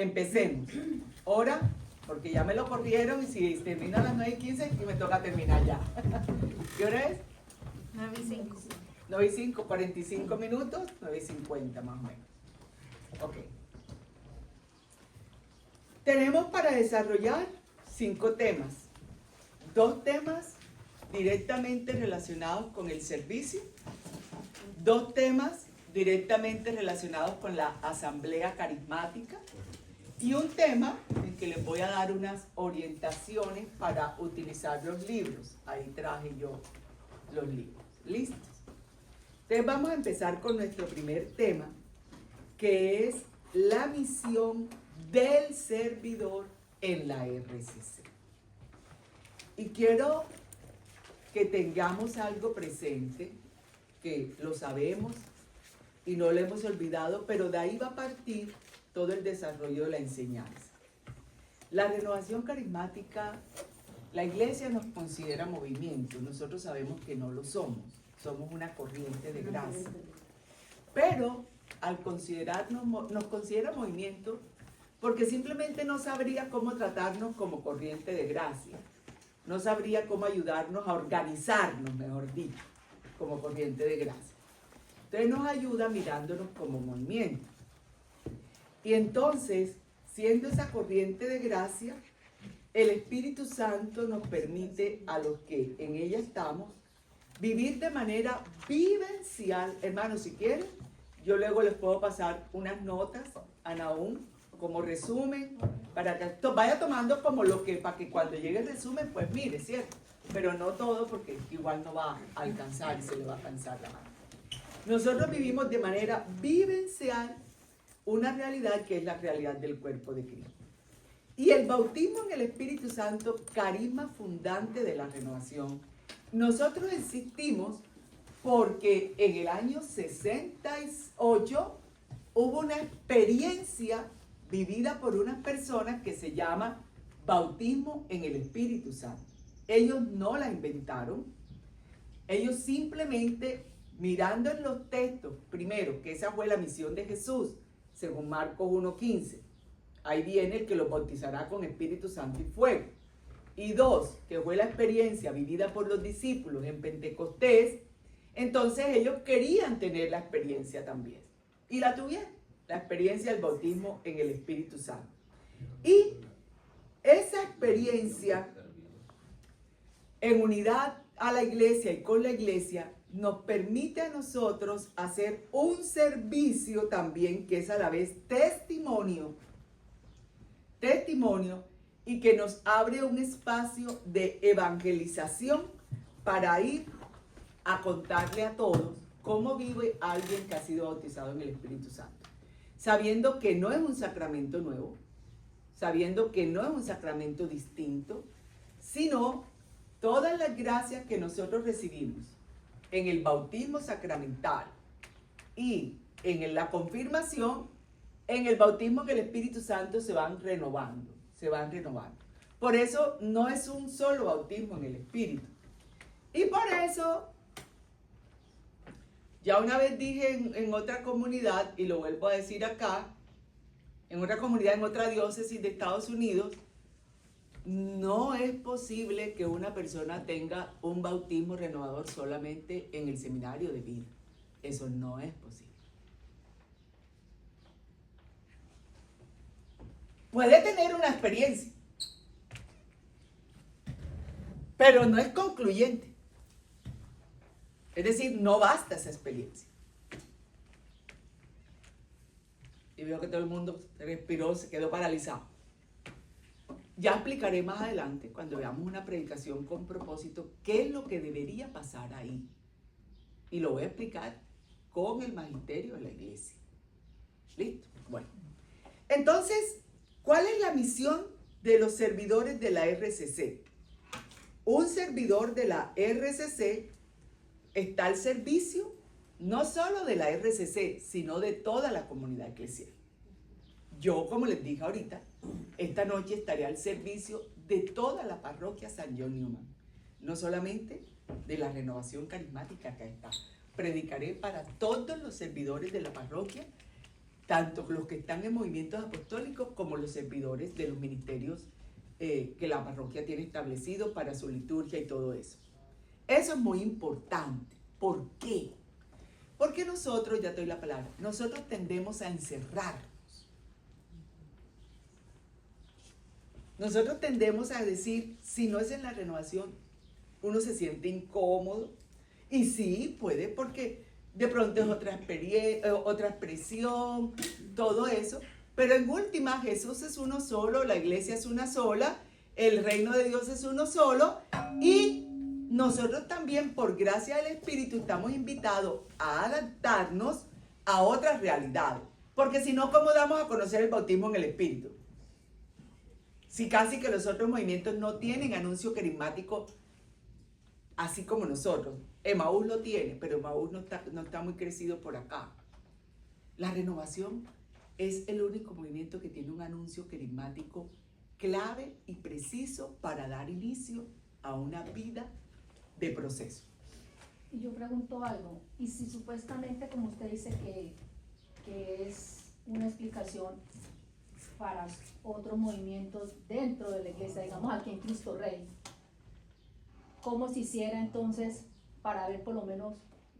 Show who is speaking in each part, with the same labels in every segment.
Speaker 1: empecemos. Ahora, porque ya me lo corrieron y si termina a las 9:15 y me toca terminar ya. ¿Qué hora es?
Speaker 2: 9:05.
Speaker 1: 9:05, 45 minutos, 9:50 más o menos. Ok. Tenemos para desarrollar 5 temas. 2 temas directamente relacionados con el servicio. 2 temas directamente relacionados con la asamblea carismática. Y un tema en que les voy a dar unas orientaciones para utilizar los libros. Ahí traje yo los libros. ¿Listos? Entonces vamos a empezar con nuestro primer tema, que es la misión del servidor en la RCC. Y quiero que tengamos algo presente, que lo sabemos y no lo hemos olvidado, pero de ahí va a partir todo el desarrollo de la enseñanza. La renovación carismática, la iglesia nos considera movimiento, nosotros sabemos que no lo somos, somos una corriente de gracia. Pero al considerarnos, nos considera movimiento porque simplemente no sabría cómo tratarnos como corriente de gracia, no sabría cómo ayudarnos a organizarnos, mejor dicho, como corriente de gracia. Entonces nos ayuda mirándonos como movimiento. Y entonces, siendo esa corriente de gracia, el Espíritu Santo nos permite a los que en ella estamos vivir de manera vivencial. Hermanos, si quieren, yo luego les puedo pasar unas notas a Nahum como resumen, para que vaya tomando como lo que, para que cuando llegue el resumen, pues mire, ¿cierto? Pero no todo, porque igual no va a alcanzar y se le va a cansar la mano. Nosotros vivimos de manera vivencial una realidad que es la realidad del cuerpo de Cristo. Y el bautismo en el Espíritu Santo, carisma fundante de la renovación. Nosotros existimos porque en el año 68 hubo una experiencia vivida por unas personas que se llama bautismo en el Espíritu Santo. Ellos no la inventaron. Ellos simplemente, mirando en los textos, primero, que esa fue la misión de Jesús, según Marcos 1:15. Ahí viene el que los bautizará con Espíritu Santo y fuego. Y 2, que fue la experiencia vivida por los discípulos en Pentecostés. Entonces ellos querían tener la experiencia también. Y la tuvieron, la experiencia del bautismo en el Espíritu Santo. Y esa experiencia en unidad a la iglesia y con la iglesia nos permite a nosotros hacer un servicio también que es a la vez testimonio y que nos abre un espacio de evangelización para ir a contarle a todos cómo vive alguien que ha sido bautizado en el Espíritu Santo, sabiendo que no es un sacramento nuevo, sabiendo que no es un sacramento distinto, sino todas las gracias que nosotros recibimos en el bautismo sacramental y en la confirmación, en el bautismo que el Espíritu Santo se van renovando, se van renovando. Por eso no es un solo bautismo en el Espíritu. Y por eso, ya una vez dije en otra comunidad, y lo vuelvo a decir acá, en otra comunidad, en otra diócesis de Estados Unidos, no es posible que una persona tenga un bautismo renovador solamente en el seminario de vida. Eso no es posible. Puede tener una experiencia, pero no es concluyente. Es decir, no basta esa experiencia. Y veo que todo el mundo respiró, se quedó paralizado. Ya explicaré más adelante, cuando veamos una predicación con propósito, qué es lo que debería pasar ahí. Y lo voy a explicar con el magisterio de la iglesia. ¿Listo? Bueno. Entonces, ¿cuál es la misión de los servidores de la RCC? Un servidor de la RCC está al servicio no solo de la RCC, sino de toda la comunidad eclesial. Yo, como les dije ahorita, esta noche estaré al servicio de toda la parroquia San John Newman, no solamente de la renovación carismática que está. Predicaré para todos los servidores de la parroquia, tanto los que están en movimientos apostólicos como los servidores de los ministerios que la parroquia tiene establecido para su liturgia y todo eso. Eso es muy importante. ¿Por qué? Porque nosotros, ya te doy la palabra, nosotros tendemos a encerrarnos. Nosotros tendemos a decir, si no es en la renovación, uno se siente incómodo. Y sí, puede, porque de pronto es otra experiencia, otra expresión, todo eso. Pero en última, Jesús es uno solo, la iglesia es una sola, el reino de Dios es uno solo. Y nosotros también, por gracia del Espíritu, estamos invitados a adaptarnos a otras realidades. Porque si no, ¿cómo damos a conocer el bautismo en el Espíritu? Si casi que los otros movimientos no tienen anuncio carismático así como nosotros. Emaús lo tiene, pero Emaús no está muy crecido por acá. La renovación es el único movimiento que tiene un anuncio carismático clave y preciso para dar inicio a una vida de proceso.
Speaker 2: Y yo pregunto algo, y si supuestamente, como usted dice, que es una explicación para otros movimientos dentro de la iglesia, digamos aquí en Cristo Rey, ¿cómo se hiciera entonces para ver por lo menos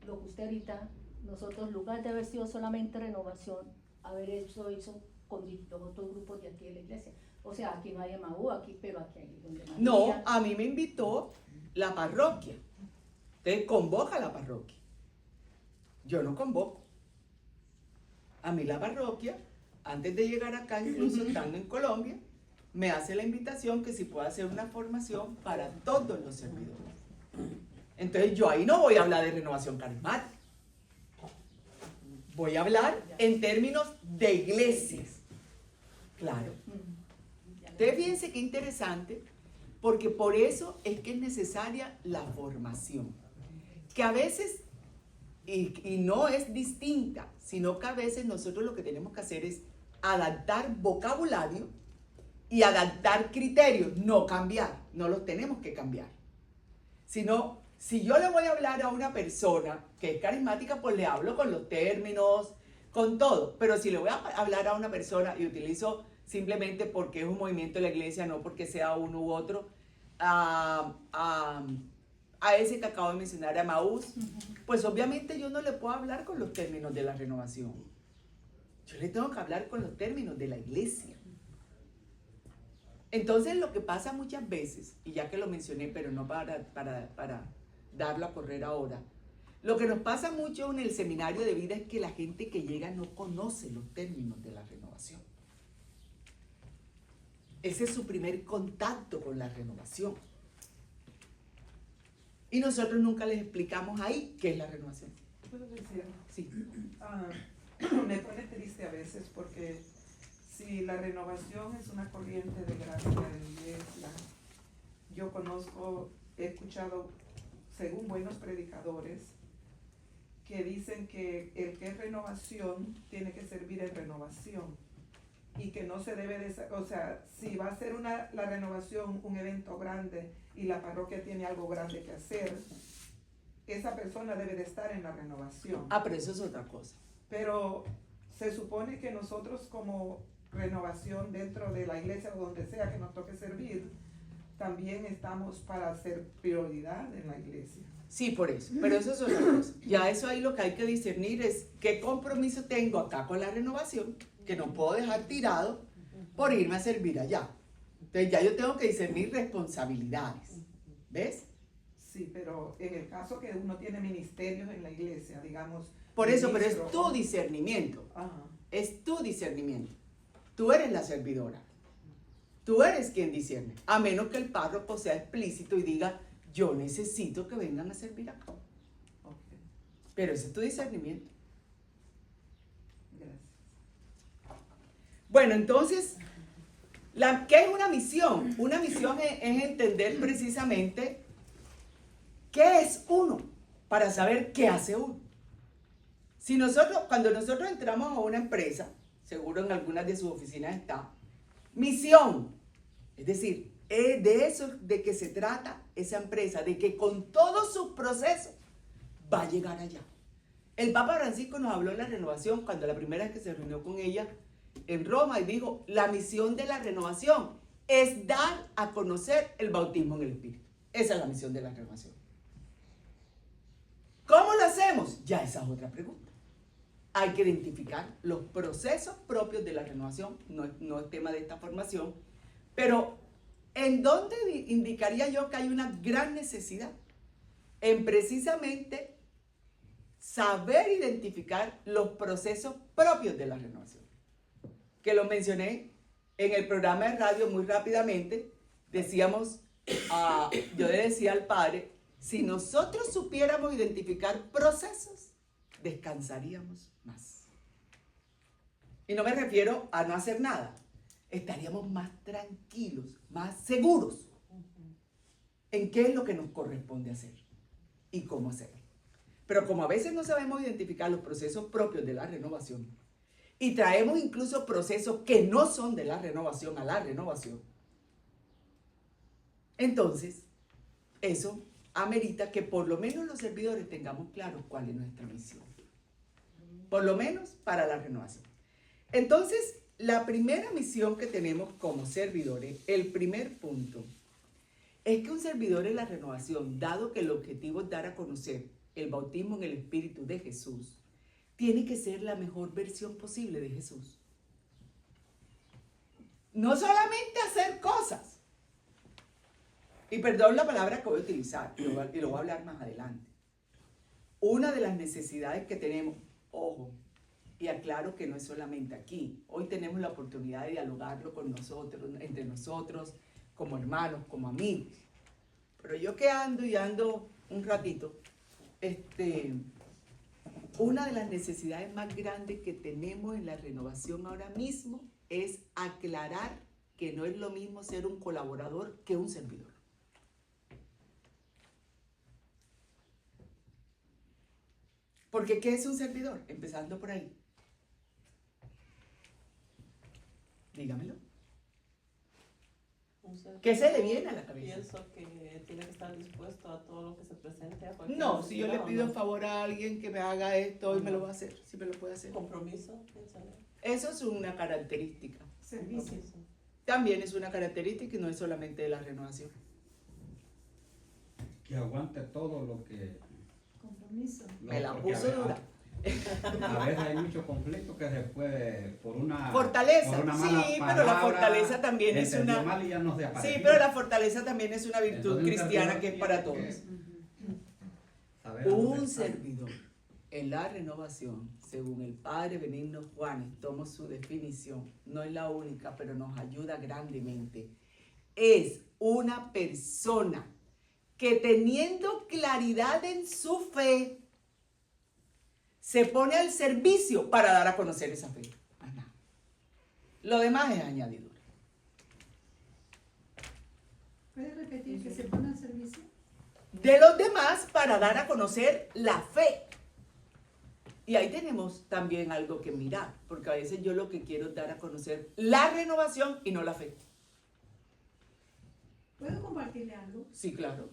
Speaker 2: lo que usted ahorita, nosotros, en lugar de haber sido solamente renovación, haber hecho eso con los otros grupos de aquí de la iglesia? O sea, aquí no hay Emaú, aquí, pero aquí hay donde María.
Speaker 1: No, a mí me invitó la parroquia. Entonces convoca a la parroquia. Yo no convoco. A mí la parroquia, antes de llegar acá, incluso estando en Colombia, me hace la invitación que si puedo hacer una formación para todos los servidores. Entonces yo ahí no voy a hablar de renovación carismática. Voy a hablar en términos de iglesias. Claro. Ustedes fíjense qué interesante, porque por eso es que es necesaria la formación. Que a veces, y no es distinta, sino que a veces nosotros lo que tenemos que hacer es adaptar vocabulario y adaptar criterios, no cambiar, no los tenemos que cambiar. Sino, si yo le voy a hablar a una persona que es carismática, pues le hablo con los términos, con todo. Pero si le voy a hablar a una persona y utilizo simplemente porque es un movimiento de la iglesia, no porque sea uno u otro, a ese que acabo de mencionar, a Emaús, pues obviamente yo no le puedo hablar con los términos de la renovación. Yo le tengo que hablar con los términos de la iglesia. Entonces lo que pasa muchas veces, y ya que lo mencioné, pero no para darlo a correr ahora, lo que nos pasa mucho en el seminario de vida es que la gente que llega no conoce los términos de la renovación. Ese es su primer contacto con la renovación. Y nosotros nunca les explicamos ahí qué es la renovación.
Speaker 3: ¿Puedo decir?
Speaker 1: Sí.
Speaker 3: Me pone triste a veces porque si la renovación es una corriente de gracia de la iglesia, yo conozco, he escuchado, según buenos predicadores, que dicen que el que es renovación tiene que servir en renovación y que no se debe de, o sea, si va a ser la renovación un evento grande y la parroquia tiene algo grande que hacer, esa persona debe de estar en la renovación.
Speaker 1: Ah, pero eso es otra cosa.
Speaker 3: Pero se supone que nosotros como renovación dentro de la iglesia o donde sea que nos toque servir, también estamos para ser prioridad en la iglesia.
Speaker 1: Sí, por eso, pero eso es otra cosa. Ya eso ahí lo que hay que discernir es qué compromiso tengo acá con la renovación, que no puedo dejar tirado por irme a servir allá. Entonces ya yo tengo que discernir responsabilidades. ¿Ves?
Speaker 3: Sí, pero en el caso que uno tiene ministerios en la iglesia, digamos...
Speaker 1: Por eso, pero es tu discernimiento.
Speaker 3: Ajá.
Speaker 1: Es tu discernimiento. Tú eres la servidora. Tú eres quien discierne. A menos que el párroco sea explícito y diga, yo necesito que vengan a servir acá.
Speaker 3: Okay.
Speaker 1: Pero ese es tu discernimiento.
Speaker 3: Gracias.
Speaker 1: Bueno, entonces, ¿qué es una misión? Una misión es entender precisamente qué es uno, para saber qué hace uno. Si cuando nosotros entramos a una empresa, seguro en algunas de sus oficinas está, misión, es decir, de eso de que se trata esa empresa, de que con todos sus procesos va a llegar allá. El Papa Francisco nos habló de la renovación cuando la primera vez que se reunió con ella en Roma y dijo, la misión de la renovación es dar a conocer el bautismo en el Espíritu. Esa es la misión de la renovación. ¿Cómo lo hacemos? Ya esa es otra pregunta. Hay que identificar los procesos propios de la renovación, no es tema de esta formación, pero ¿en dónde indicaría yo que hay una gran necesidad? En precisamente saber identificar los procesos propios de la renovación. Que lo mencioné en el programa de radio muy rápidamente. Decíamos, yo le decía al Padre, si nosotros supiéramos identificar procesos, descansaríamos más. Y no me refiero a no hacer nada. Estaríamos más tranquilos, más seguros en qué es lo que nos corresponde hacer y cómo hacerlo. Pero como a veces no sabemos identificar los procesos propios de la renovación y traemos incluso procesos que no son de la renovación a la renovación, entonces eso amerita que por lo menos los servidores tengamos claro cuál es nuestra misión. Por lo menos para la renovación. Entonces, la primera misión que tenemos como servidores, el primer punto, es que un servidor en la renovación, dado que el objetivo es dar a conocer el bautismo en el Espíritu de Jesús, tiene que ser la mejor versión posible de Jesús. No solamente hacer cosas. Y perdón la palabra que voy a utilizar, y lo voy a hablar más adelante. Una de las necesidades que tenemos, ojo, y aclaro que no es solamente aquí. Hoy tenemos la oportunidad de dialogarlo con nosotros, entre nosotros, como hermanos, como amigos. Pero yo que ando un ratito, una de las necesidades más grandes que tenemos en la renovación ahora mismo es aclarar que no es lo mismo ser un colaborador que un servidor. Porque ¿qué es un servidor? Empezando por ahí. Dígamelo. ¿Qué se le viene a la cabeza?
Speaker 4: Pienso que tiene que estar dispuesto a todo lo que se presente. A cualquier
Speaker 1: No, si yo le
Speaker 4: necesidad,
Speaker 1: pido
Speaker 4: ¿o
Speaker 1: un favor a alguien que me haga esto, hoy me lo va a hacer, si me lo puede hacer.
Speaker 4: Compromiso, piénsalo.
Speaker 1: Eso es una característica.
Speaker 3: Servicio.
Speaker 4: Compromiso.
Speaker 1: También es una característica y no es solamente de la renovación.
Speaker 5: Que aguante todo lo que...
Speaker 2: Compromiso.
Speaker 1: Me la
Speaker 5: porque
Speaker 1: puso dura.
Speaker 5: A veces hay mucho conflicto que se puede por una...
Speaker 1: Fortaleza,
Speaker 5: por una mala
Speaker 1: sí, pero la
Speaker 5: palabra,
Speaker 1: fortaleza también es
Speaker 5: entendió
Speaker 1: una...
Speaker 5: mal y ya no se apareció.
Speaker 1: Sí, pero la fortaleza también es una virtud
Speaker 5: Entonces, un
Speaker 1: cristiana
Speaker 5: servidor
Speaker 1: que es para
Speaker 5: tiene
Speaker 1: todos.
Speaker 5: que saber
Speaker 1: Un
Speaker 5: dónde está.
Speaker 1: servidor en la renovación, según el Padre Benigno Juanes, tomo su definición, no es la única, pero nos ayuda grandemente. Es una persona que teniendo claridad en su fe, se pone al servicio para dar a conocer esa fe. Más nada. Lo demás es añadidura.
Speaker 2: ¿Puede repetir que se pone al servicio?
Speaker 1: De los demás para dar a conocer la fe. Y ahí tenemos también algo que mirar, porque a veces yo lo que quiero es dar a conocer la renovación y no la fe.
Speaker 6: ¿Puedo compartirle algo?
Speaker 1: Sí, claro.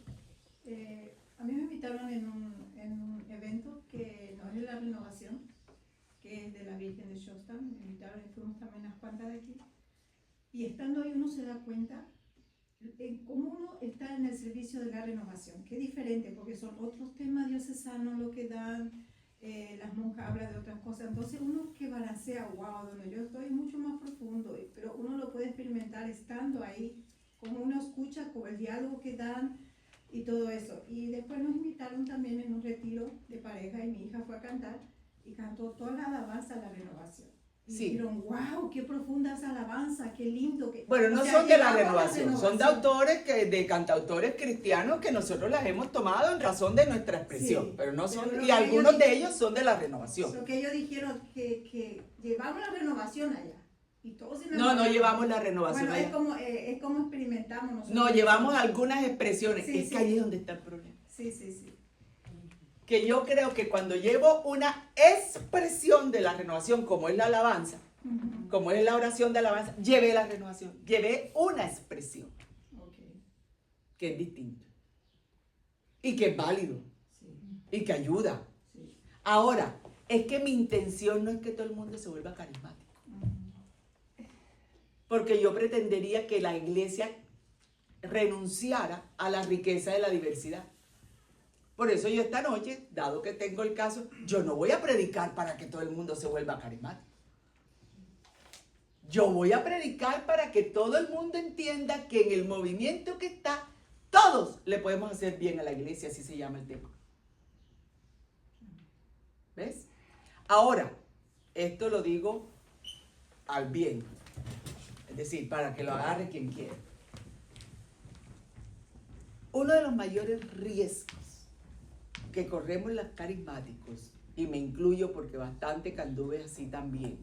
Speaker 6: A mí me invitaron en un evento que no es de la renovación, que es de la Virgen de Shostam. Me invitaron y fuimos también unas cuantas de aquí. Y estando ahí uno se da cuenta en cómo uno está en el servicio de la renovación, que es diferente, porque son otros temas diocesanos lo que dan, las monjas hablan de otras cosas. Entonces uno que balancea, wow, donde yo estoy mucho más profundo, pero uno lo puede experimentar estando ahí, como uno escucha, con el diálogo que dan, y todo eso. Y después nos invitaron también en un retiro de pareja y mi hija fue a cantar y cantó toda la alabanza a la renovación. Y
Speaker 1: Sí.
Speaker 6: dijeron, wow, qué profunda esa alabanza, qué lindo.
Speaker 1: Bueno, no
Speaker 6: O sea,
Speaker 1: son de la
Speaker 6: llevamos
Speaker 1: renovación, son de autores, de cantautores cristianos que nosotros las hemos tomado en razón de nuestra expresión,
Speaker 6: Sí,
Speaker 1: pero no son,
Speaker 6: pero lo
Speaker 1: y
Speaker 6: que
Speaker 1: algunos
Speaker 6: ellos
Speaker 1: de
Speaker 6: dicen-
Speaker 1: ellos son de la renovación.
Speaker 6: Lo que ellos dijeron, que llevamos la renovación allá. Y todos se
Speaker 1: No
Speaker 6: enamoraron.
Speaker 1: llevamos la renovación
Speaker 6: Bueno,
Speaker 1: allá.
Speaker 6: es como experimentamos nosotros.
Speaker 1: No, llevamos algunas expresiones.
Speaker 6: Sí,
Speaker 1: Es
Speaker 6: sí.
Speaker 1: que ahí es donde está el problema.
Speaker 6: Sí, sí, sí.
Speaker 1: Que yo creo que cuando llevo una expresión de la renovación, como es la alabanza,
Speaker 6: Ujú.
Speaker 1: como es la oración de alabanza, llevé la renovación, llevé una expresión
Speaker 6: Ok,
Speaker 1: que es distinta y que es válido
Speaker 6: sí,
Speaker 1: y que ayuda.
Speaker 6: sí.
Speaker 1: Ahora, es que mi intención no es que todo el mundo se vuelva carismático. Porque yo pretendería que la iglesia renunciara a la riqueza de la diversidad. Por eso yo esta noche, dado que tengo el caso, yo no voy a predicar para que todo el mundo se vuelva carismático. Yo voy a predicar para que todo el mundo entienda que en el movimiento que está, todos le podemos hacer bien a la iglesia, así se llama el tema. ¿Ves? Ahora, esto lo digo al bien, es decir, para que lo agarre quien quiera. Uno de los mayores riesgos que corremos los carismáticos, y me incluyo porque bastante que anduve así también,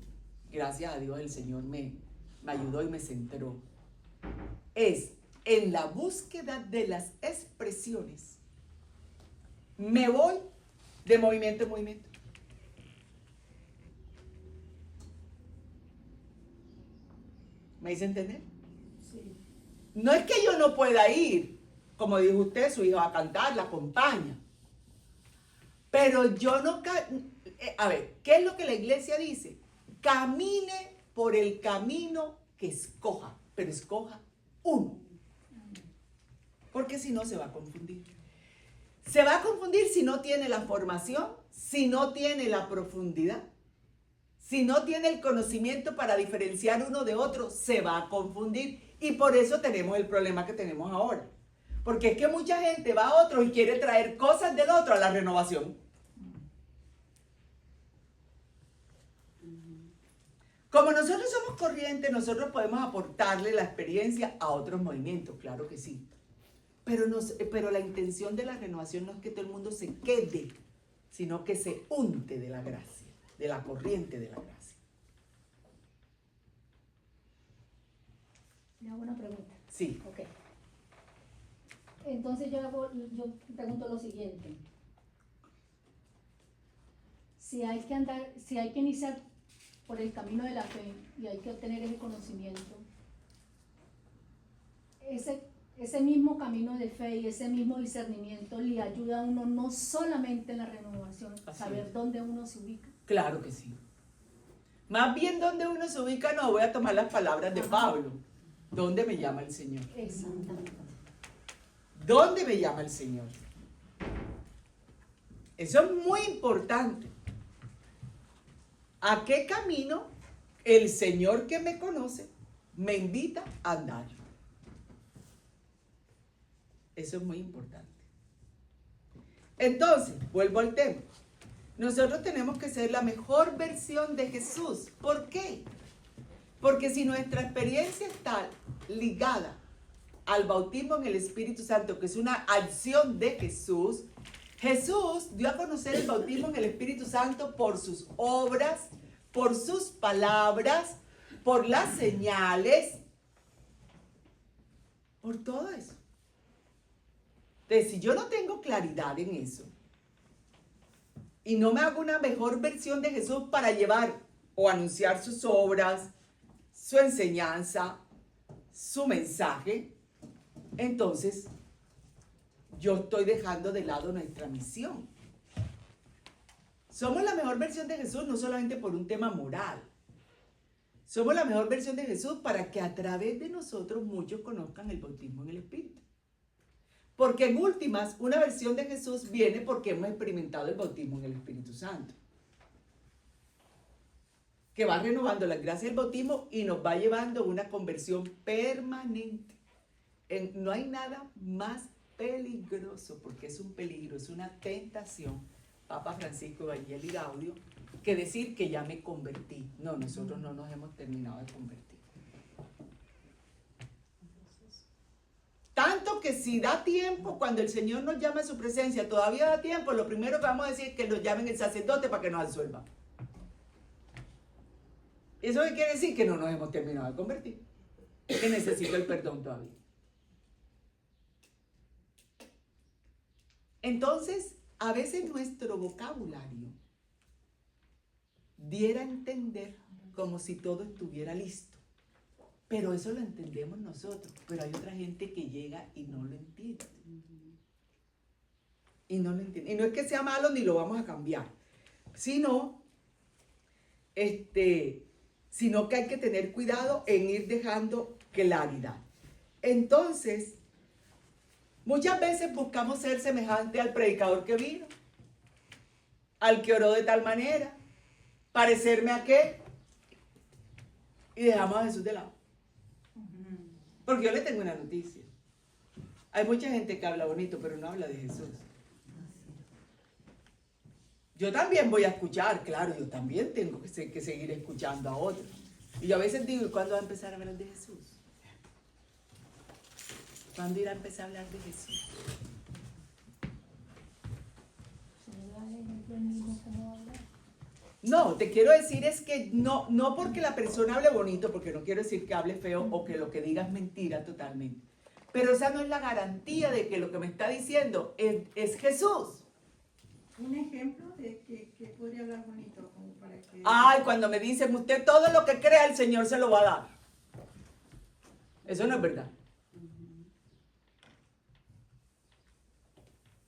Speaker 1: gracias a Dios el Señor me ayudó y me centró, es en la búsqueda de las expresiones. Me voy de movimiento en movimiento. ¿Me hice entender?
Speaker 2: Sí.
Speaker 1: No es que yo no pueda ir, como dijo usted, su hijo va a cantar, la acompaña. Pero yo no... A ver, ¿qué es lo que la iglesia dice? Camine por el camino que escoja, pero escoja uno. Porque si no se va a confundir. Se va a confundir si no tiene la formación, si no tiene la profundidad, si no tiene el conocimiento para diferenciar uno de otro, se va a confundir. Y por eso tenemos el problema que tenemos ahora. Porque es que mucha gente va a otro y quiere traer cosas del otro a la renovación. Como nosotros somos corrientes, nosotros podemos aportarle la experiencia a otros movimientos, claro que sí. Pero la intención de la renovación no es que todo el mundo se quede, sino que se unte de la gracia, de la corriente de la gracia.
Speaker 2: Le hago una pregunta.
Speaker 1: Sí.
Speaker 2: Ok. Entonces yo pregunto lo siguiente. Si hay que iniciar por el camino de la fe y hay que obtener ese conocimiento, ese mismo camino de fe y ese mismo discernimiento le ayuda a uno no solamente en la renovación,
Speaker 1: Así
Speaker 2: saber
Speaker 1: es.
Speaker 2: dónde uno se ubica.
Speaker 1: Claro que sí. Más bien donde uno se ubica, no voy a tomar las palabras de Pablo. ¿Dónde me llama el Señor?
Speaker 2: Exactamente.
Speaker 1: ¿Dónde me llama el Señor? Eso es muy importante. ¿A qué camino el Señor que me conoce me invita a andar? Eso es muy importante. Entonces, vuelvo al tema. Nosotros tenemos que ser la mejor versión de Jesús. ¿Por qué? Porque si nuestra experiencia está ligada al bautismo en el Espíritu Santo, que es una acción de Jesús, Jesús dio a conocer el bautismo en el Espíritu Santo por sus obras, por sus palabras, por las señales, por todo eso. Entonces, si yo no tengo claridad en eso y no me hago una mejor versión de Jesús para llevar o anunciar sus obras, su enseñanza, su mensaje, entonces yo estoy dejando de lado nuestra misión. Somos la mejor versión de Jesús no solamente por un tema moral. Somos la mejor versión de Jesús para que a través de nosotros muchos conozcan el bautismo en el Espíritu. Porque en últimas, una versión de Jesús viene porque hemos experimentado el bautismo en el Espíritu Santo, que va renovando las gracias del bautismo y nos va llevando a una conversión permanente. No hay nada más peligroso, porque es un peligro, es una tentación, Papa Francisco Evangeli Gaudio, que decir que ya me convertí. No, nosotros no nos hemos terminado de convertir. Tanto que si da tiempo, cuando el Señor nos llama a su presencia, todavía da tiempo, lo primero que vamos a decir es que nos llamen el sacerdote para que nos absuelva. ¿Eso qué quiere decir? Que no nos hemos terminado de convertir, que necesito el perdón todavía. Entonces, a veces nuestro vocabulario diera a entender como si todo estuviera listo. Pero eso lo entendemos nosotros. Pero hay otra gente que llega y no lo entiende. Y no lo entiende. Y no es que sea malo ni lo vamos a cambiar. sino que hay que tener cuidado en ir dejando claridad. Entonces, muchas veces buscamos ser semejante al predicador que vino, al que oró de tal manera, parecerme a qué, y dejamos a Jesús de lado. Porque yo le tengo una noticia. Hay mucha gente que habla bonito, pero no habla de Jesús. Yo también voy a escuchar, claro, yo también tengo que seguir escuchando a otros. Y yo a veces digo, ¿y cuándo va a empezar a hablar de Jesús? ¿Cuándo irá a empezar a hablar de Jesús? No, te quiero decir es que no porque la persona hable bonito, porque no quiero decir que hable feo o que lo que diga es mentira totalmente. Pero esa no es la garantía de que lo que me está diciendo es Jesús.
Speaker 6: Un ejemplo de que podría hablar bonito, como para que...
Speaker 1: Ay, cuando me dicen, usted todo lo que crea, el Señor se lo va a dar. Eso no es verdad.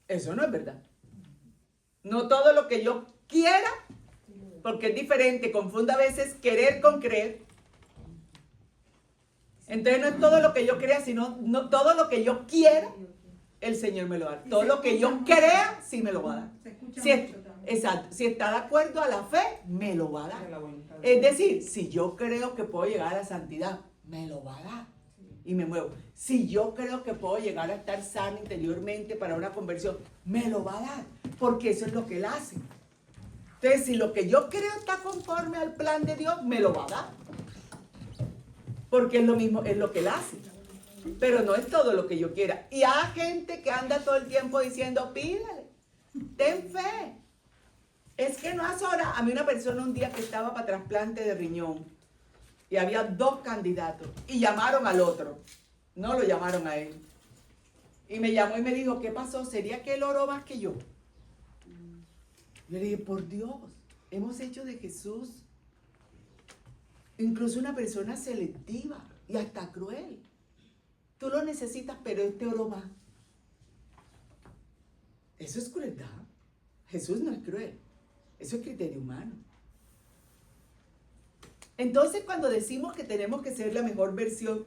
Speaker 1: Eso no es verdad. No todo lo que yo quiera, porque es diferente, confunde a veces querer con creer. Entonces no es todo lo que yo crea, sino no todo lo que yo quiera, el Señor me lo va a dar. Todo lo que yo crea, sí me lo va a dar.
Speaker 6: Se escucha
Speaker 1: Si
Speaker 6: mucho también.
Speaker 1: exacto, si está de acuerdo a la fe, me lo va a dar.
Speaker 3: De la voluntad de
Speaker 1: Es
Speaker 3: Dios.
Speaker 1: decir, si yo creo que puedo llegar a la santidad, me lo va a dar. Y me muevo. Si yo creo que puedo llegar a estar sano interiormente para una conversión, me lo va a dar. Porque eso es lo que Él hace. Entonces, si lo que yo creo está conforme al plan de Dios, me lo va a dar. Porque es lo mismo, es lo que Él hace. Pero no es todo lo que yo quiera. Y hay gente que anda todo el tiempo diciendo, pídale, ten fe. Es que no has orado. A mí una persona un día que estaba para trasplante de riñón y había 2 candidatos y llamaron al otro. No lo llamaron a él. Y me llamó y me dijo, ¿qué pasó? ¿Sería que él oró más que yo? Yo le dije, por Dios, hemos hecho de Jesús incluso una persona selectiva y hasta cruel. Tú lo necesitas, pero él te oró más. Eso es crueldad. Jesús no es cruel. Eso es criterio humano. Entonces, cuando decimos que tenemos que ser la mejor versión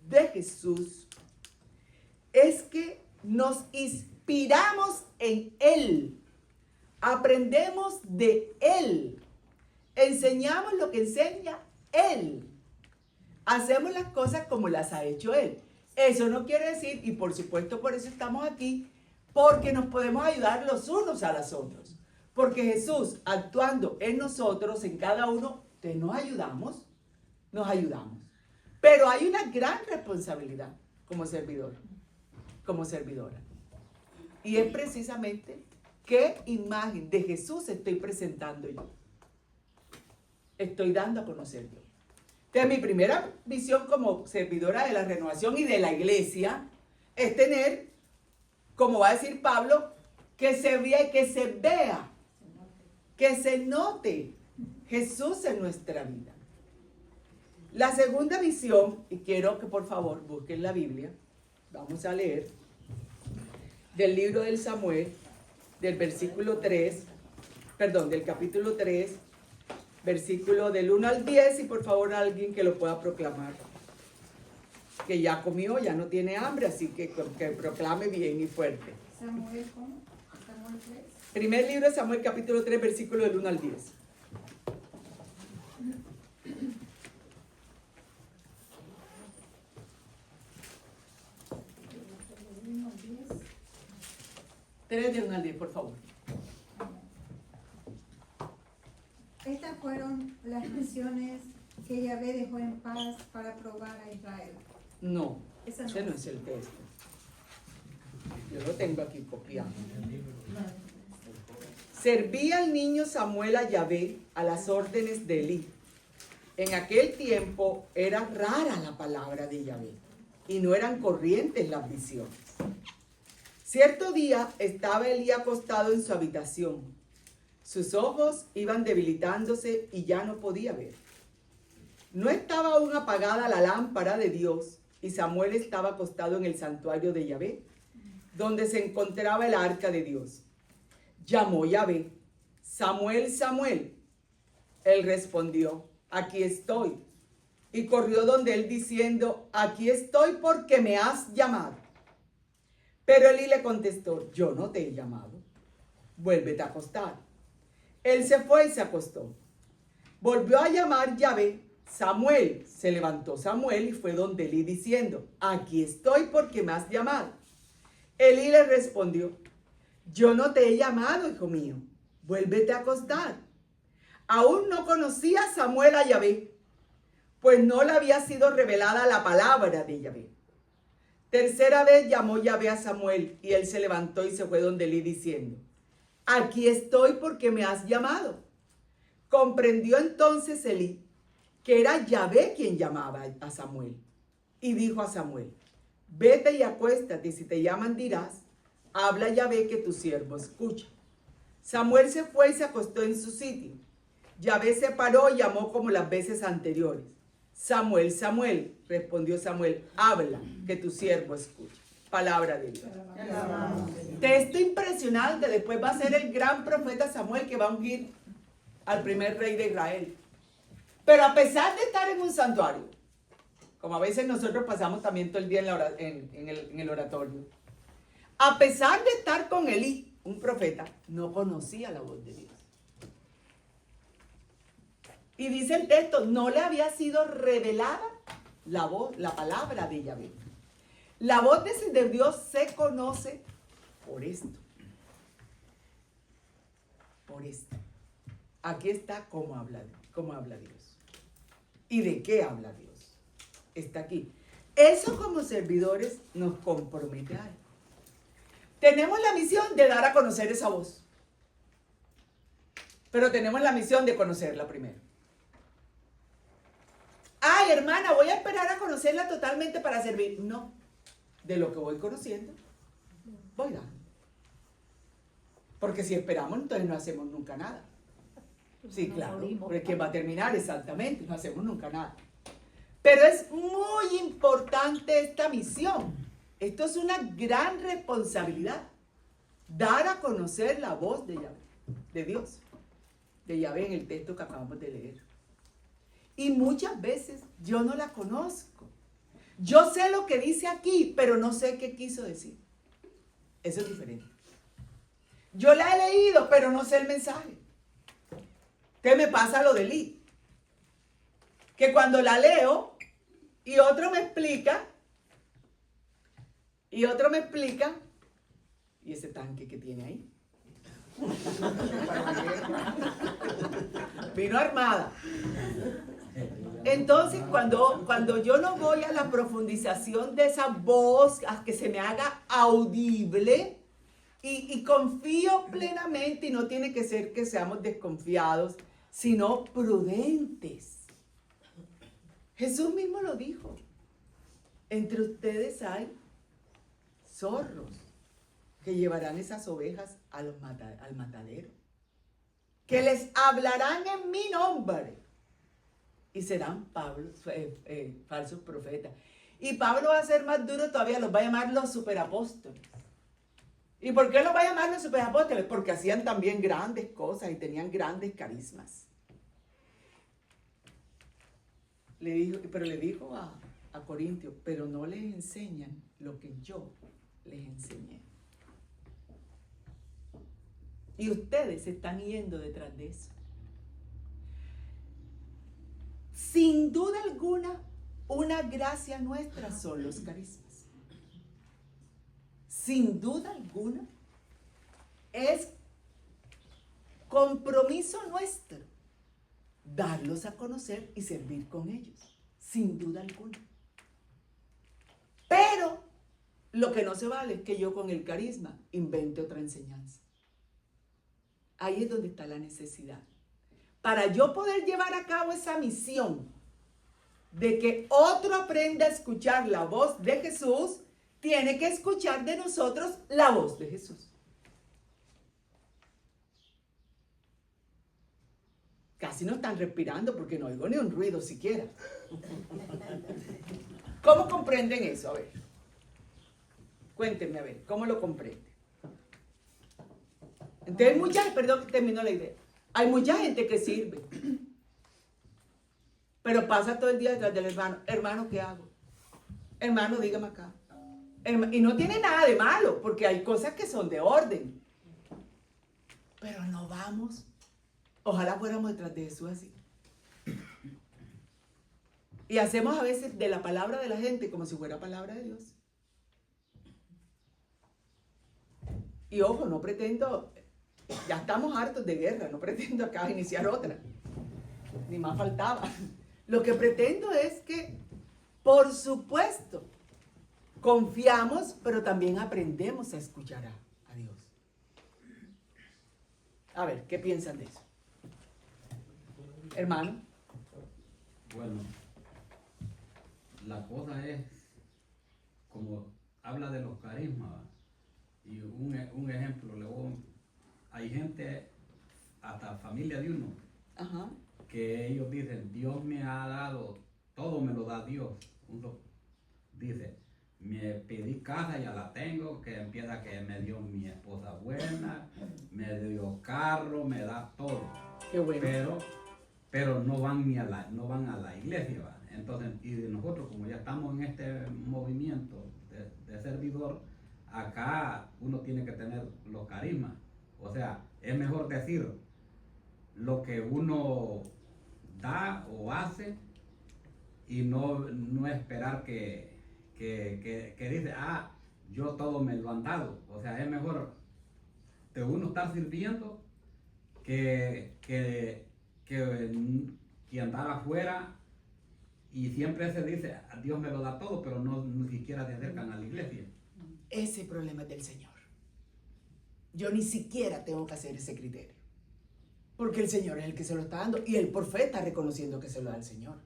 Speaker 1: de Jesús, es que nos inspiramos en Él. Aprendemos de Él. Enseñamos lo que enseña Él. Hacemos las cosas como las ha hecho Él. Eso no quiere decir, y por supuesto por eso estamos aquí, porque nos podemos ayudar los unos a los otros. Porque Jesús, actuando en nosotros, en cada uno, nos ayudamos. Pero hay una gran responsabilidad como servidor, como servidora. Y es precisamente qué imagen de Jesús estoy presentando yo. Estoy dando a conocer yo. Entonces, mi primera visión como servidora de la renovación y de la iglesia es tener, como va a decir Pablo, que se vea, que se note Jesús en nuestra vida. La segunda visión, y quiero que por favor busquen la Biblia, vamos a leer del libro del Samuel, del capítulo 3, versículo del 1 al 10, y por favor alguien que lo pueda proclamar. Que ya comió, ya no tiene hambre, así que proclame bien y fuerte.
Speaker 6: Samuel, ¿cómo? Samuel 3.
Speaker 1: Primer libro de Samuel, capítulo 3, versículo del 1 al 10. Tres del 1 al 10, por favor.
Speaker 6: Estas fueron las naciones que Yahvé dejó en paz para probar a Israel.
Speaker 1: No,
Speaker 6: Esa no
Speaker 1: ese no
Speaker 6: es.
Speaker 1: es el texto. Yo lo tengo aquí copiado. Servía el niño Samuel a Yahvé a las órdenes de Elí. En aquel tiempo era rara la palabra de Yahvé y no eran corrientes las visiones. Cierto día estaba Elí acostado en su habitación. Sus ojos iban debilitándose y ya no podía ver. No estaba aún apagada la lámpara de Dios y Samuel estaba acostado en el santuario de Yahvé, donde se encontraba el arca de Dios. Llamó Yahvé: Samuel, Samuel. Él respondió, aquí estoy. Y corrió donde él diciendo, aquí estoy porque me has llamado. Pero Elí le contestó, yo no te he llamado. Vuélvete a acostar. Él se fue y se acostó. Volvió a llamar Yahvé, Samuel. Se levantó Samuel y fue donde Elí diciendo, aquí estoy porque me has llamado. Elí le respondió, yo no te he llamado, hijo mío. Vuélvete a acostar. Aún no conocía Samuel a Yahvé, pues no le había sido revelada la palabra de Yahvé. Tercera vez llamó Yahvé a Samuel y él se levantó y se fue donde Elí diciendo, aquí estoy porque me has llamado. Comprendió entonces Elí que era Yahvé quien llamaba a Samuel y dijo a Samuel, vete y acuéstate y si te llaman dirás, habla Yahvé que tu siervo escucha. Samuel se fue y se acostó en su sitio. Yahvé se paró y llamó como las veces anteriores. Samuel, Samuel, respondió Samuel, habla, que tu siervo escucha. Palabra de Dios. Texto impresionante, después va a ser el gran profeta Samuel que va a ungir al primer rey de Israel. Pero a pesar de estar en un santuario, como a veces nosotros pasamos también todo el día en el oratorio, a pesar de estar con Elí, un profeta, no conocía la voz de Dios. Y dice el texto, no le había sido revelada la voz, la palabra de Yahvé. La voz de Dios se conoce por esto. Por esto. Aquí está cómo habla Dios. ¿Y de qué habla Dios? Está aquí. Eso como servidores nos compromete a algo. Tenemos la misión de dar a conocer esa voz. Pero tenemos la misión de conocerla primero. Ay, hermana, voy a esperar a conocerla totalmente para servir. No. De lo que voy conociendo, voy dando. Porque si esperamos, entonces no hacemos nunca nada. Sí, claro, porque va a terminar exactamente, no hacemos nunca nada. Pero es muy importante esta misión. Esto es una gran responsabilidad. Dar a conocer la voz de Yahvé, de Dios, de Yahvé en el texto que acabamos de leer. Y muchas veces yo no la conozco. Yo sé lo que dice aquí, pero no sé qué quiso decir. Eso es diferente. Yo la he leído, pero no sé el mensaje. ¿Qué me pasa lo de Elí? Que cuando la leo y otro me explica, y ese tanque que tiene ahí. Vino armada. Entonces, cuando yo no voy a la profundización de esa voz, a que se me haga audible, y confío plenamente, y no tiene que ser que seamos desconfiados, sino prudentes. Jesús mismo lo dijo. Entre ustedes hay zorros que llevarán esas ovejas al matadero, que les hablarán en mi nombre y serán falsos profetas. Y Pablo va a ser más duro todavía, los va a llamar los superapóstoles. ¿Y por qué los va a llamar los superapóstoles? Porque hacían también grandes cosas y tenían grandes carismas. Pero le dijo a Corintios, pero no les enseñan lo que yo les enseñé. Y ustedes se están yendo detrás de eso. Sin duda alguna, una gracia nuestra son los carismas. Sin duda alguna, es compromiso nuestro darlos a conocer y servir con ellos. Sin duda alguna. Pero lo que no se vale es que yo con el carisma invente otra enseñanza. Ahí es donde está la necesidad. Para yo poder llevar a cabo esa misión de que otro aprenda a escuchar la voz de Jesús, tiene que escuchar de nosotros la voz de Jesús. Casi no están respirando porque no oigo ni un ruido siquiera. ¿Cómo comprenden eso? A ver. Cuéntenme, a ver, ¿cómo lo comprenden? Entonces hay mucha, perdón que termino la idea, hay mucha gente que sirve, pero pasa todo el día detrás del hermano. Hermano, ¿qué hago? Hermano, dígame acá. Y no tiene nada de malo, porque hay cosas que son de orden. Pero no vamos. Ojalá fuéramos detrás de Jesús así. Y hacemos a veces de la palabra de la gente como si fuera palabra de Dios. Y ojo, no pretendo, ya estamos hartos de guerra, no pretendo acá iniciar otra. Ni más faltaba. Lo que pretendo es que, por supuesto, confiamos, pero también aprendemos a escuchar a Dios. A ver, ¿qué piensan de eso? Hermano.
Speaker 5: Bueno, la cosa es, como habla de los carismas, y un ejemplo, hay gente, hasta familia de uno,
Speaker 1: Ajá.
Speaker 5: que ellos dicen, Dios me ha dado, todo me lo da Dios. Uno dice, me pedí casa, ya la tengo, que empieza que me dio mi esposa buena, me dio carro, me da todo.
Speaker 1: Qué bueno.
Speaker 5: Pero no van no van a la iglesia, ¿va? Entonces, y nosotros, como ya estamos en este movimiento de servidor, acá uno tiene que tener los carismas. O sea, es mejor decir lo que uno da o hace y no esperar que dice, yo todo me lo han dado. O sea, es mejor de uno estar sirviendo que andar afuera y siempre se dice, Dios me lo da todo, pero no ni siquiera se acercan a la iglesia.
Speaker 1: Ese problema es del Señor. Yo ni siquiera tengo que hacer ese criterio. Porque el Señor es el que se lo está dando y el profeta está reconociendo que se lo da el Señor.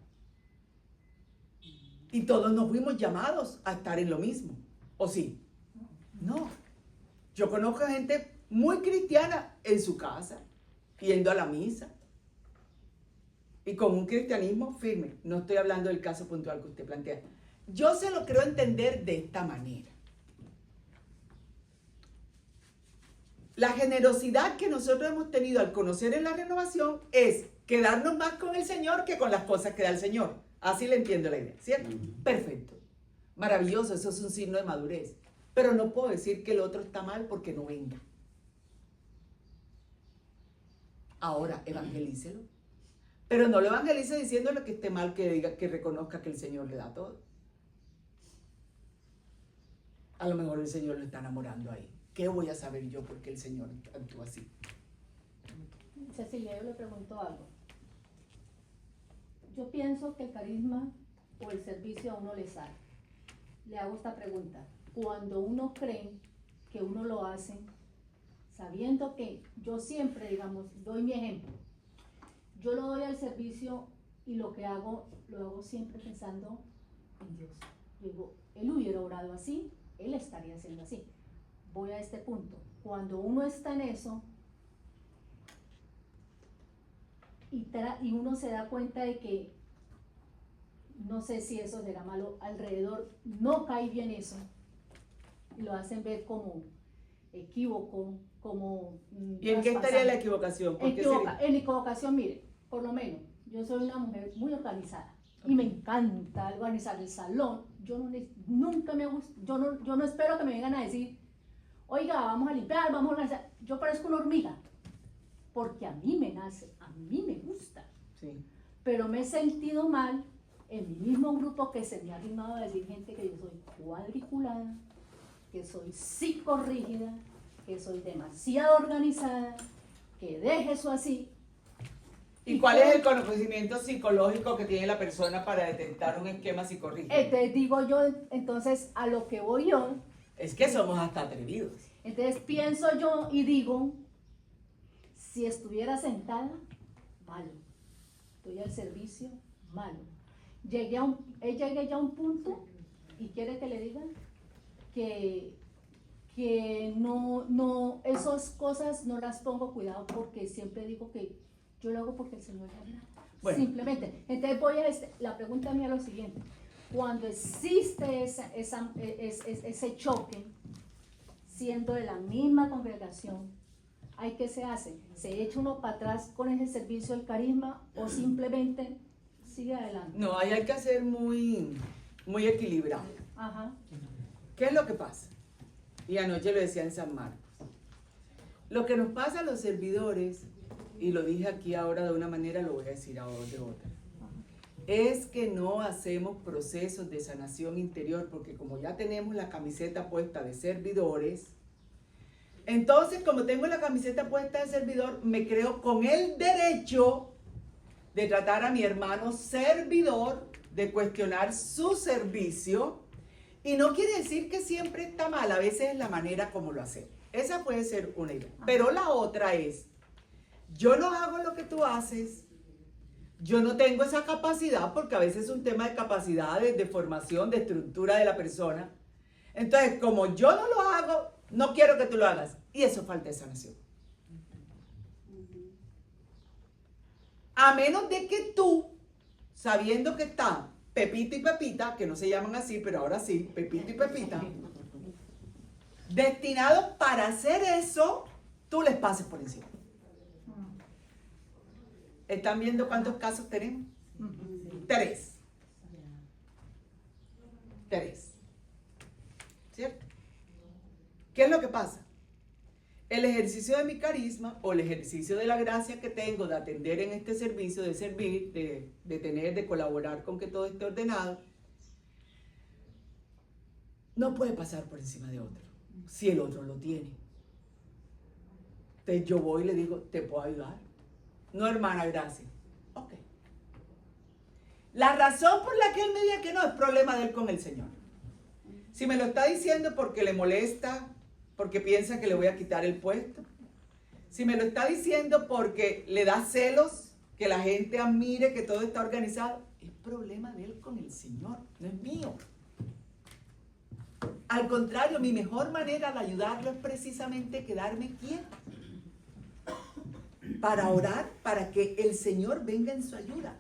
Speaker 1: Y todos nos fuimos llamados a estar en lo mismo. ¿O sí? No. Yo conozco gente muy cristiana en su casa, yendo a la misa. Y con un cristianismo firme. No estoy hablando del caso puntual que usted plantea. Yo se lo creo entender de esta manera. La generosidad que nosotros hemos tenido al conocer en la renovación es quedarnos más con el Señor que con las cosas que da el Señor. Así le entiendo la idea, ¿cierto? Perfecto. Maravilloso, eso es un signo de madurez. Pero no puedo decir que el otro está mal porque no venga. Ahora, evangelícelo. Pero no lo evangelice diciéndole que esté mal, que diga, que reconozca que el Señor le da todo. A lo mejor el Señor lo está enamorando ahí. ¿Qué voy a saber yo porque el Señor actúa así?
Speaker 2: Cecilia, yo le pregunto algo. Yo pienso que el carisma o el servicio a uno le sale. Le hago esta pregunta. Cuando uno cree que uno lo hace, sabiendo que yo siempre, digamos, doy mi ejemplo, yo lo doy al servicio y lo que hago, lo hago siempre pensando en Dios. Yo digo, Él hubiera orado así, Él estaría haciendo así. Voy a este punto. Cuando uno está en eso y uno se da cuenta de que, no sé si eso será malo, alrededor no cae bien eso, y lo hacen ver como equívoco, como...
Speaker 1: ¿Y en qué estaría la equivocación? ¿Por qué sería?
Speaker 2: En equivocación, mire, por lo menos, yo soy una mujer muy organizada y me encanta organizar el salón. Nunca me gusta, yo no espero que me vengan a decir, oiga, vamos a limpiar, vamos a organizar. Yo parezco una hormiga, porque a mí me nace, a mí me gusta.
Speaker 1: Sí.
Speaker 2: Pero me he sentido mal en mi mismo grupo que se me ha animado a decir gente que yo soy cuadriculada, que soy psicorrígida, que soy demasiado organizada, que deje eso así.
Speaker 1: ¿Y cuál es el conocimiento psicológico que tiene la persona para detectar un esquema psicorrígido?
Speaker 2: Entonces digo yo, entonces a lo que voy yo,
Speaker 1: Es que somos hasta atrevidos.
Speaker 2: entonces pienso yo y digo, si estuviera sentada, malo. Estoy al servicio, malo. Llegué ya a un punto y quiere que le diga que no, esas cosas no las pongo cuidado porque siempre digo que yo lo hago porque el Señor habla.
Speaker 1: Bueno.
Speaker 2: Simplemente. Entonces voy a la pregunta mía es lo siguiente. Cuando existe ese choque, siendo de la misma congregación, ¿Hay qué se hace? ¿Se echa uno para atrás con ese servicio del carisma o simplemente sigue adelante?
Speaker 1: No, ahí hay que ser muy equilibrado.
Speaker 2: Ajá.
Speaker 1: ¿Qué es lo que pasa? Y anoche lo decía en San Marcos. Lo que nos pasa a los servidores, y lo dije aquí ahora de una manera, lo voy a decir ahora de otra, es que no hacemos procesos de sanación interior, porque como ya tenemos la camiseta puesta de servidores, entonces como tengo la camiseta puesta de servidor, me creo con el derecho de tratar a mi hermano servidor, de cuestionar su servicio, y no quiere decir que siempre está mal, a veces es la manera como lo hacemos. Esa puede ser una idea. Pero la otra es, yo no hago lo que tú haces, yo no tengo esa capacidad, porque a veces es un tema de capacidad, de formación, de estructura de la persona. Entonces, como yo no lo hago, no quiero que tú lo hagas. Y eso falta de sanación. A menos de que tú, sabiendo que están Pepito y Pepita, que no se llaman así, pero ahora sí, Pepito y Pepita, destinados para hacer eso, tú les pases por encima. ¿Están viendo cuántos casos tenemos? 3. 3. ¿Cierto? ¿Qué es lo que pasa? El ejercicio de mi carisma o el ejercicio de la gracia que tengo de atender en este servicio, de servir, de tener, de colaborar con que todo esté ordenado, no puede pasar por encima de otro, si el otro lo tiene. Entonces yo voy y le digo, ¿te puedo ayudar? No, hermana, gracias. Ok. La razón por la que él me diga que no es problema de él con el Señor. Si me lo está diciendo porque le molesta, porque piensa que le voy a quitar el puesto. Si me lo está diciendo porque le da celos, que la gente admire que todo está organizado, es problema de él con el Señor, no es mío. Al contrario, mi mejor manera de ayudarlo es precisamente quedarme quieta. Para orar, para que el Señor venga en su ayuda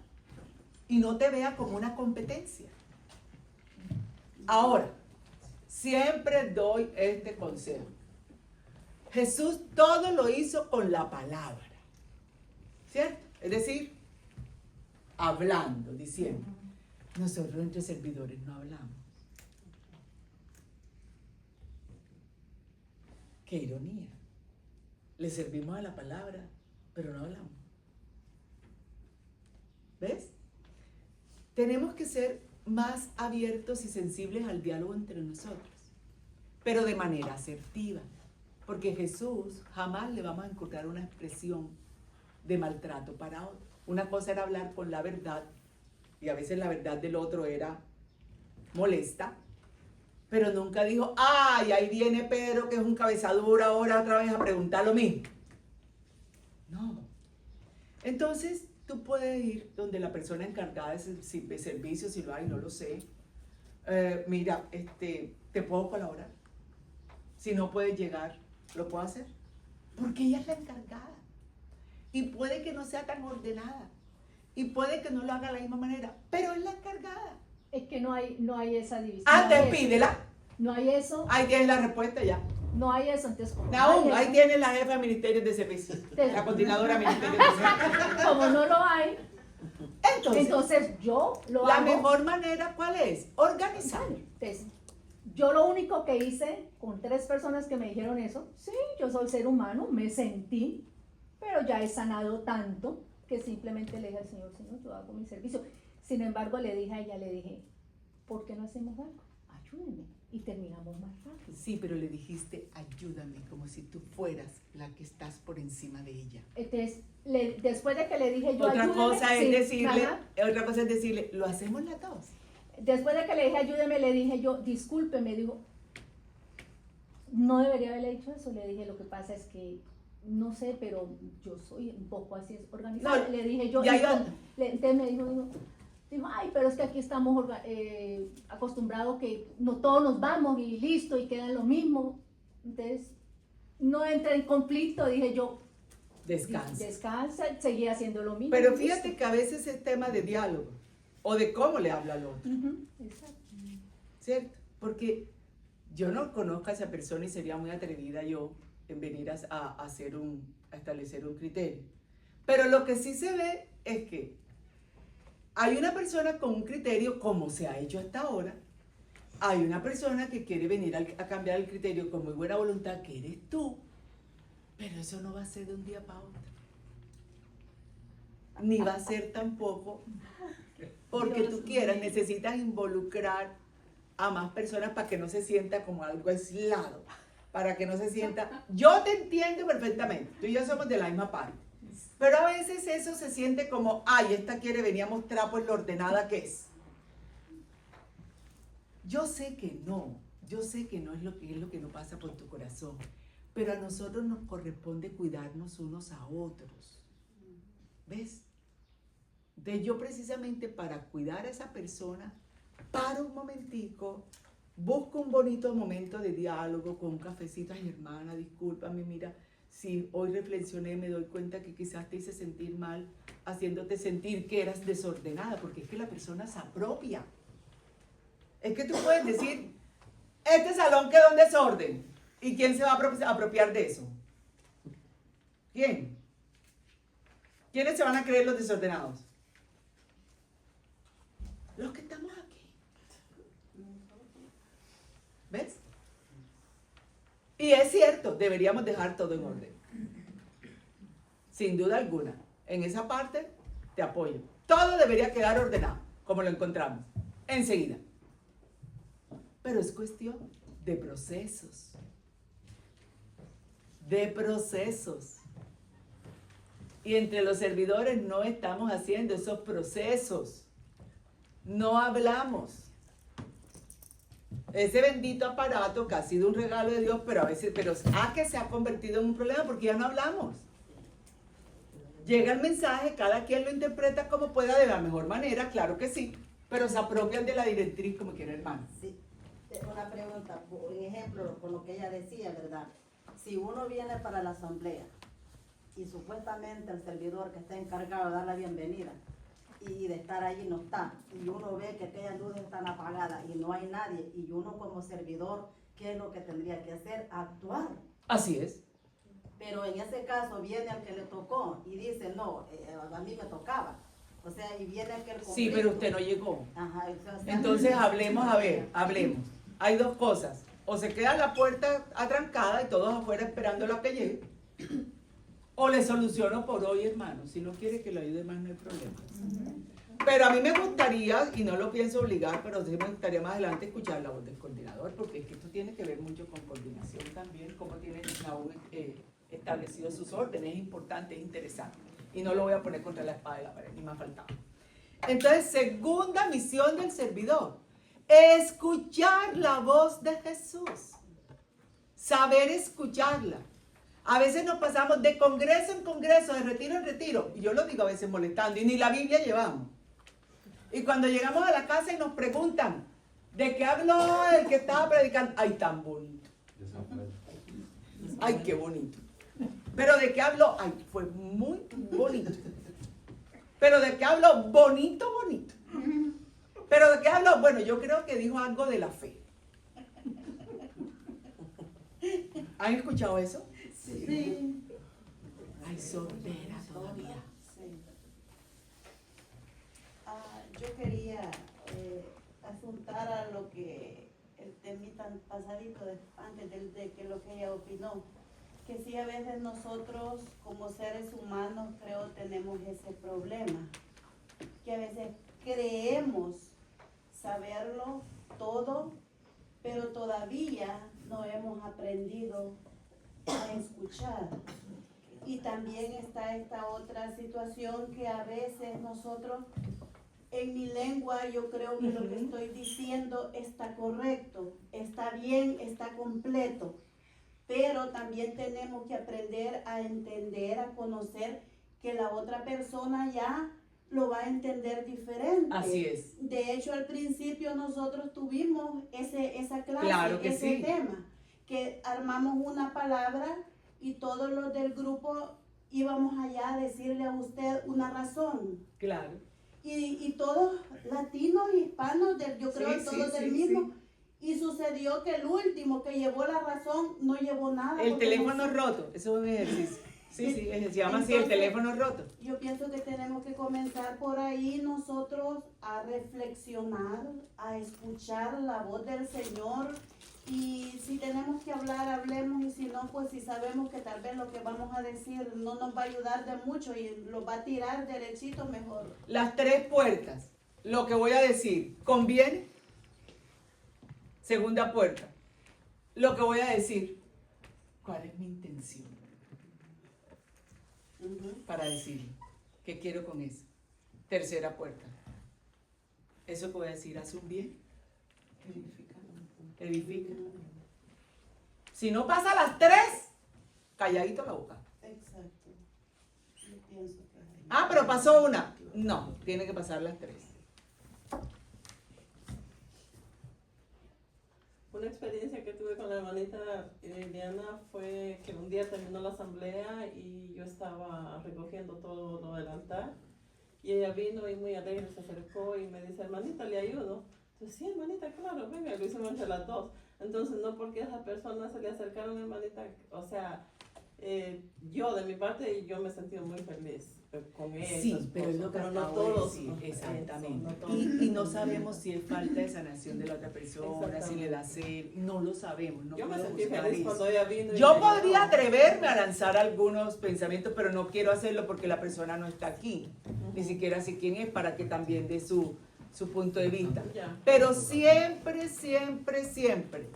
Speaker 1: y no te vea como una competencia. Ahora, siempre doy este consejo. Jesús todo lo hizo con la palabra, ¿cierto? Es decir, hablando, diciendo. Nosotros entre servidores no hablamos. Qué ironía. Le servimos a la palabra, pero no hablamos. ¿Ves? Tenemos que ser más abiertos y sensibles al diálogo entre nosotros, pero de manera asertiva, porque Jesús jamás le vamos a encontrar una expresión de maltrato para otro. Una cosa era hablar con la verdad, y a veces la verdad del otro era molesta, pero nunca dijo, ay, ahí viene Pedro, que es un cabezadura, ahora otra vez a preguntar lo mismo. No. Entonces, tú puedes ir donde la persona encargada de servicio, si lo hay, no lo sé. Mira, ¿te puedo colaborar? Si no puedes llegar, ¿lo puedo hacer? Porque ella es la encargada. Y puede que no sea tan ordenada. Y puede que no lo haga de la misma manera, pero es la encargada.
Speaker 2: Es que no hay esa división.
Speaker 1: Antes
Speaker 2: no hay
Speaker 1: pídela.
Speaker 2: eso. No hay eso.
Speaker 1: Ahí tienes la respuesta ya.
Speaker 2: No hay eso. Entonces, como
Speaker 1: Aún,
Speaker 2: no hay
Speaker 1: ahí
Speaker 2: eso,
Speaker 1: tienes la jefa de Ministerio de Servicio. La coordinadora de Ministerio de Servicio.
Speaker 2: como no lo hay, entonces yo lo
Speaker 1: la
Speaker 2: hago.
Speaker 1: mejor manera, ¿cuál es? Organizar.
Speaker 2: Entonces, yo lo único que hice con 3 personas que me dijeron eso, sí, yo soy ser humano, me sentí, pero ya he sanado tanto que simplemente le dije al Señor, yo hago mi servicio. Sin embargo, le dije a ella, ¿por qué no hacemos algo? Ayúdenme. Y terminamos más rápido.
Speaker 1: Sí, pero le dijiste, ayúdame, como si tú fueras la que estás por encima de ella.
Speaker 2: Entonces, después de que le dije yo,
Speaker 1: Otra
Speaker 2: ayúdeme,
Speaker 1: cosa
Speaker 2: sí,
Speaker 1: es decirle,
Speaker 2: ajá.
Speaker 1: lo hacemos las dos.
Speaker 2: Después de que le dije, ayúdeme, le dije yo, discúlpeme, dijo, no debería haberle dicho eso, le dije, lo que pasa es que, no sé, pero yo soy un poco así organizada.
Speaker 1: No,
Speaker 2: le dije yo,
Speaker 1: ya
Speaker 2: y
Speaker 1: yo-
Speaker 2: entonces me dijo, ay, pero es que aquí estamos acostumbrados que no todos nos vamos y listo, y queda lo mismo. Entonces, no entré en conflicto, dije yo,
Speaker 1: Descansa.
Speaker 2: descansa, seguí haciendo lo mismo.
Speaker 1: Pero
Speaker 2: listo.
Speaker 1: fíjate que a veces es tema de diálogo o de cómo le habla al otro,
Speaker 2: Ujú, exacto.
Speaker 1: ¿cierto? Porque yo no conozco a esa persona y sería muy atrevida yo en venir a establecer un criterio. Pero lo que sí se ve es que hay una persona con un criterio, como se ha hecho hasta ahora. Hay una persona que quiere venir a cambiar el criterio con muy buena voluntad, que eres tú. Pero eso no va a ser de un día para otro. Ni va a ser tampoco porque tú quieras. Necesitas involucrar a más personas para que no se sienta como algo aislado. Para que no se sienta... Yo te entiendo perfectamente. Tú y yo somos de la misma parte. Pero a veces eso se siente como, ay, esta quiere venir a mostrar por lo ordenada que es. Yo sé que no es lo que no pasa por tu corazón, pero a nosotros nos corresponde cuidarnos unos a otros. ¿Ves? Entonces yo precisamente para cuidar a esa persona, paro un momentico, busco un bonito momento de diálogo con un cafecito. Ay, hermana, discúlpame, mira, si hoy reflexioné, me doy cuenta que quizás te hice sentir mal, haciéndote sentir que eras desordenada, porque es que la persona se apropia. Es que tú puedes decir, este salón quedó en desorden. ¿Y quién se va a apropiar de eso? ¿Quién? ¿Quiénes se van a creer los desordenados? Los que estamos aquí. ¿Ves? Y es cierto, deberíamos dejar todo en orden. Sin duda alguna. En esa parte te apoyo. Todo debería quedar ordenado, como lo encontramos, enseguida. Pero es cuestión de procesos. De procesos. Y entre los servidores no estamos haciendo esos procesos. No hablamos. Ese bendito aparato que ha sido un regalo de Dios, pero a veces, que se ha convertido en un problema porque ya no hablamos. Llega el mensaje, cada quien lo interpreta como pueda de la mejor manera, claro que sí, pero se apropian de la directriz como quiere, hermano.
Speaker 7: Sí, una pregunta, por ejemplo, con lo que ella decía, ¿verdad? Si uno viene para la asamblea y supuestamente el servidor que está encargado de dar la bienvenida y de estar allí no está, y uno ve que aquellas luces están apagadas y no hay nadie, y uno como servidor, ¿qué es lo que tendría que hacer? Actuar.
Speaker 1: Así es.
Speaker 7: Pero en ese caso viene al que le tocó y dice, no, a mí me tocaba. O sea, y viene aquel conflicto.
Speaker 1: Sí, pero usted no llegó.
Speaker 7: Ajá, o sea,
Speaker 1: Entonces hablemos. Hay dos cosas. O se queda la puerta atrancada y todos afuera esperando a que llegue. O le soluciono por hoy, hermano. Si no quiere que lo ayude más, no hay problema. Pero a mí me gustaría, y no lo pienso obligar, pero sí me gustaría más adelante escuchar la voz del coordinador, porque es que esto tiene que ver mucho con coordinación también, cómo tiene aún establecido sus órdenes. Es importante, es interesante. Y no lo voy a poner contra la espada de la pared, ni más faltaba. Entonces, segunda misión del servidor, escuchar la voz de Jesús. Saber escucharla. A veces nos pasamos de congreso en congreso, de retiro en retiro, y yo lo digo a veces molestando, y ni la Biblia llevamos. Y cuando llegamos a la casa y nos preguntan, ¿de qué habló el que estaba predicando? Ay, tan bonito. Ay, qué bonito. Pero ¿de qué habló? Ay, fue muy bonito. Pero ¿de qué habló? Bonito, bonito. Pero ¿de qué habló? Bueno, yo creo que dijo algo de la fe. ¿Han escuchado eso?
Speaker 7: Sí.
Speaker 1: Ay, soltera todavía.
Speaker 7: Sí. Yo quería asuntar a lo que el temita pasadito antes de que lo que ella opinó, que sí, a veces nosotros como seres humanos creo tenemos ese problema, que a veces creemos saberlo todo, pero todavía no hemos aprendido a escuchar. Y también está esta otra situación que a veces nosotros, en mi lengua, yo creo que lo que estoy diciendo está correcto, está bien, está completo, pero también tenemos que aprender a entender, a conocer que la otra persona ya lo va a entender diferente.
Speaker 1: Así es.
Speaker 7: De hecho, al principio nosotros tuvimos esa clase,
Speaker 1: Claro que
Speaker 7: ese
Speaker 1: sí.
Speaker 7: tema, que armamos una palabra y todos los del grupo íbamos allá a decirle a usted una razón.
Speaker 1: Claro.
Speaker 7: Y todos latinos, hispanos, yo creo
Speaker 1: Sí,
Speaker 7: todos
Speaker 1: sí,
Speaker 7: del
Speaker 1: sí,
Speaker 7: mismo.
Speaker 1: sí.
Speaker 7: Y sucedió sucedió que el último que llevó la razón no llevó nada.
Speaker 1: El
Speaker 7: porque
Speaker 1: teléfono
Speaker 7: no-
Speaker 1: roto, eso es un ejercicio. Sí, sí, se llama así, el
Speaker 7: Entonces,
Speaker 1: teléfono roto.
Speaker 7: Yo pienso que tenemos que comenzar por ahí nosotros a reflexionar, a escuchar la voz del Señor, y si tenemos que hablar, hablemos, y si no, pues si sabemos que tal vez lo que vamos a decir no nos va a ayudar de mucho y lo va a tirar derechito, mejor.
Speaker 1: Las 3 puertas, lo que voy a decir, ¿conviene? Segunda puerta, lo que voy a decir, ¿cuál es mi intención para decirlo? ¿Qué quiero con eso? Tercera puerta, eso que voy a decir, ¿hace un bien? Edifica. Si no pasa las 3, calladito la boca.
Speaker 7: Exacto. Yo pienso que
Speaker 1: Ah, pero pasó una. No, tiene que pasar las 3.
Speaker 4: Una experiencia que tuve con la hermanita Diana fue que un día terminó la asamblea y yo estaba recogiendo todo lo del altar y ella vino y muy alegre se acercó y me dice, hermanita, ¿le ayudo? Entonces, sí, hermanita, claro, venga, lo hicimos entre las dos. Entonces, no porque a esa persona se le acercaron, hermanita, o sea, yo de mi parte, yo me he sentido muy feliz con ella.
Speaker 1: Sí, pero es lo que
Speaker 4: pero no
Speaker 1: acabo de
Speaker 4: todos.
Speaker 1: decir,
Speaker 4: no,
Speaker 1: exactamente.
Speaker 4: eso, no todos.
Speaker 1: Y no sabemos si es falta de sanación de la otra persona, si le da sed, no lo sabemos. No
Speaker 4: Yo me
Speaker 1: puedo
Speaker 4: sentí
Speaker 1: juzgar
Speaker 4: feliz
Speaker 1: eso.
Speaker 4: cuando ella vino. y
Speaker 1: Yo
Speaker 4: me
Speaker 1: podría
Speaker 4: ayudó.
Speaker 1: atreverme a lanzar algunos pensamientos, pero no quiero hacerlo porque la persona no está aquí. Ni siquiera sé quién es para que también dé su punto de vista.
Speaker 4: Ya.
Speaker 1: Pero siempre, siempre, siempre,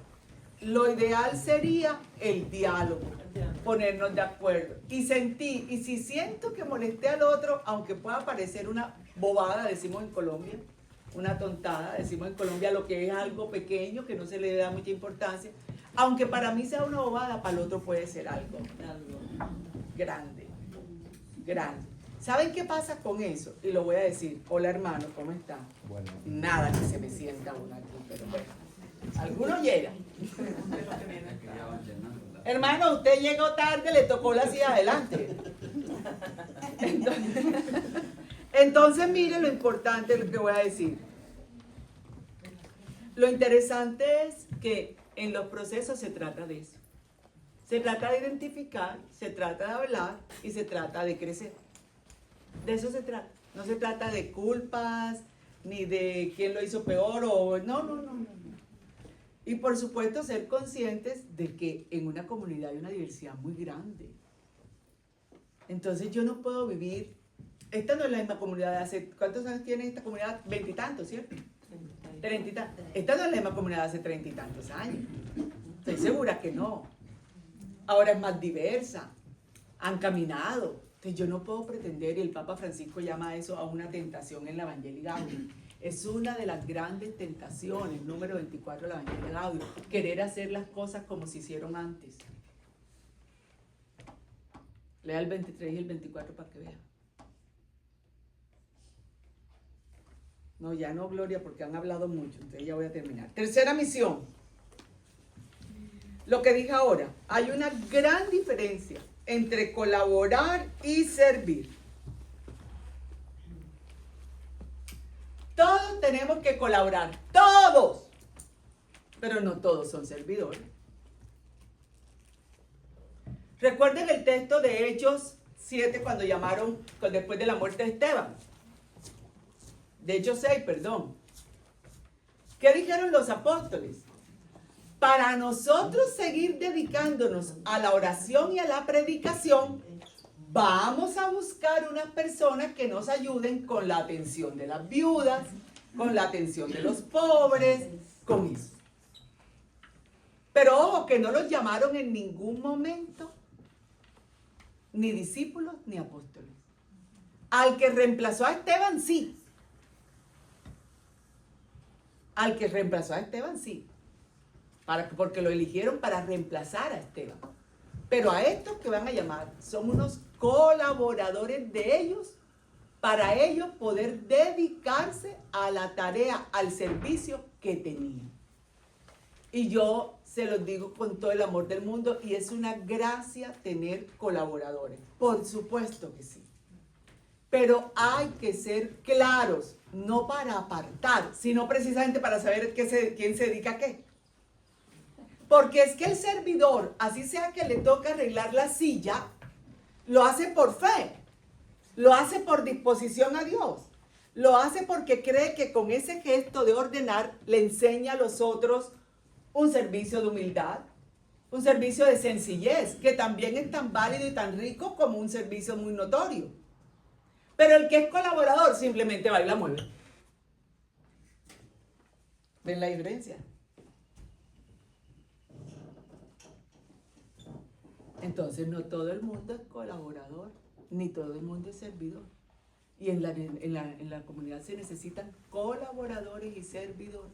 Speaker 1: lo ideal sería el diálogo,
Speaker 4: Ya.
Speaker 1: ponernos de acuerdo. Y si siento que molesté al otro, aunque pueda parecer una bobada, decimos en Colombia, una tontada, decimos en Colombia, lo que es algo pequeño, que no se le da mucha importancia, aunque para mí sea una bobada, para el otro puede ser algo grande, grande. ¿Saben qué pasa con eso? Y lo voy a decir. Hola, hermano, ¿cómo está?
Speaker 8: Bueno,
Speaker 1: Nada que se me sienta uno aquí, pero bueno. Alguno llega. Hermano, usted llegó tarde, le tocó la silla adelante. Entonces, mire lo importante lo que voy a decir. Lo interesante es que en los procesos se trata de eso. Se trata de identificar, se trata de hablar y se trata de crecer. De eso se trata. No se trata de culpas, ni de quién lo hizo peor o no. Y por supuesto ser conscientes de que en una comunidad hay una diversidad muy grande. Entonces yo no puedo vivir, esta no es la misma comunidad de hace, ¿cuántos años tiene esta comunidad? 20 y tantos, ¿cierto? 30 y tantos. Esta no es la misma comunidad de hace 30 y tantos años. Estoy segura que no. Ahora es más diversa. Han caminado. Entonces yo no puedo pretender, y el Papa Francisco llama a eso a una tentación en la Evangelii Gaudium. Es una de las grandes tentaciones, número 24 de la Evangelii Gaudium, querer hacer las cosas como se hicieron antes. Lea el 23 y el 24 para que vea. No, ya no, Gloria, porque han hablado mucho, entonces ya voy a terminar. Tercera misión. Lo que dije ahora, hay una gran diferencia entre colaborar y servir. Todos tenemos que colaborar, todos, pero no todos son servidores. Recuerden el texto de Hechos 7 cuando llamaron, después de la muerte de Esteban. De Hechos 6, perdón. ¿Qué dijeron los apóstoles? Para nosotros seguir dedicándonos a la oración y a la predicación, vamos a buscar unas personas que nos ayuden con la atención de las viudas, con la atención de los pobres, con eso. Pero ojo, que no los llamaron en ningún momento ni discípulos ni apóstoles. Al que reemplazó a Esteban, sí. Al que reemplazó a Esteban, sí. Porque lo eligieron para reemplazar a Esteban. Pero a estos que van a llamar son unos colaboradores de ellos para ellos poder dedicarse a la tarea, al servicio que tenían. Y yo se los digo con todo el amor del mundo y es una gracia tener colaboradores. Por supuesto que sí. Pero hay que ser claros, no para apartar, sino precisamente para saber quién se dedica a qué. Porque es que el servidor, así sea que le toque arreglar la silla, lo hace por fe, lo hace por disposición a Dios, lo hace porque cree que con ese gesto de ordenar le enseña a los otros un servicio de humildad, un servicio de sencillez, que también es tan válido y tan rico como un servicio muy notorio. Pero el que es colaborador simplemente va y la mueve. ¿Ven la diferencia? Entonces no todo el mundo es colaborador, ni todo el mundo es servidor. Y en la comunidad se necesitan colaboradores y servidores.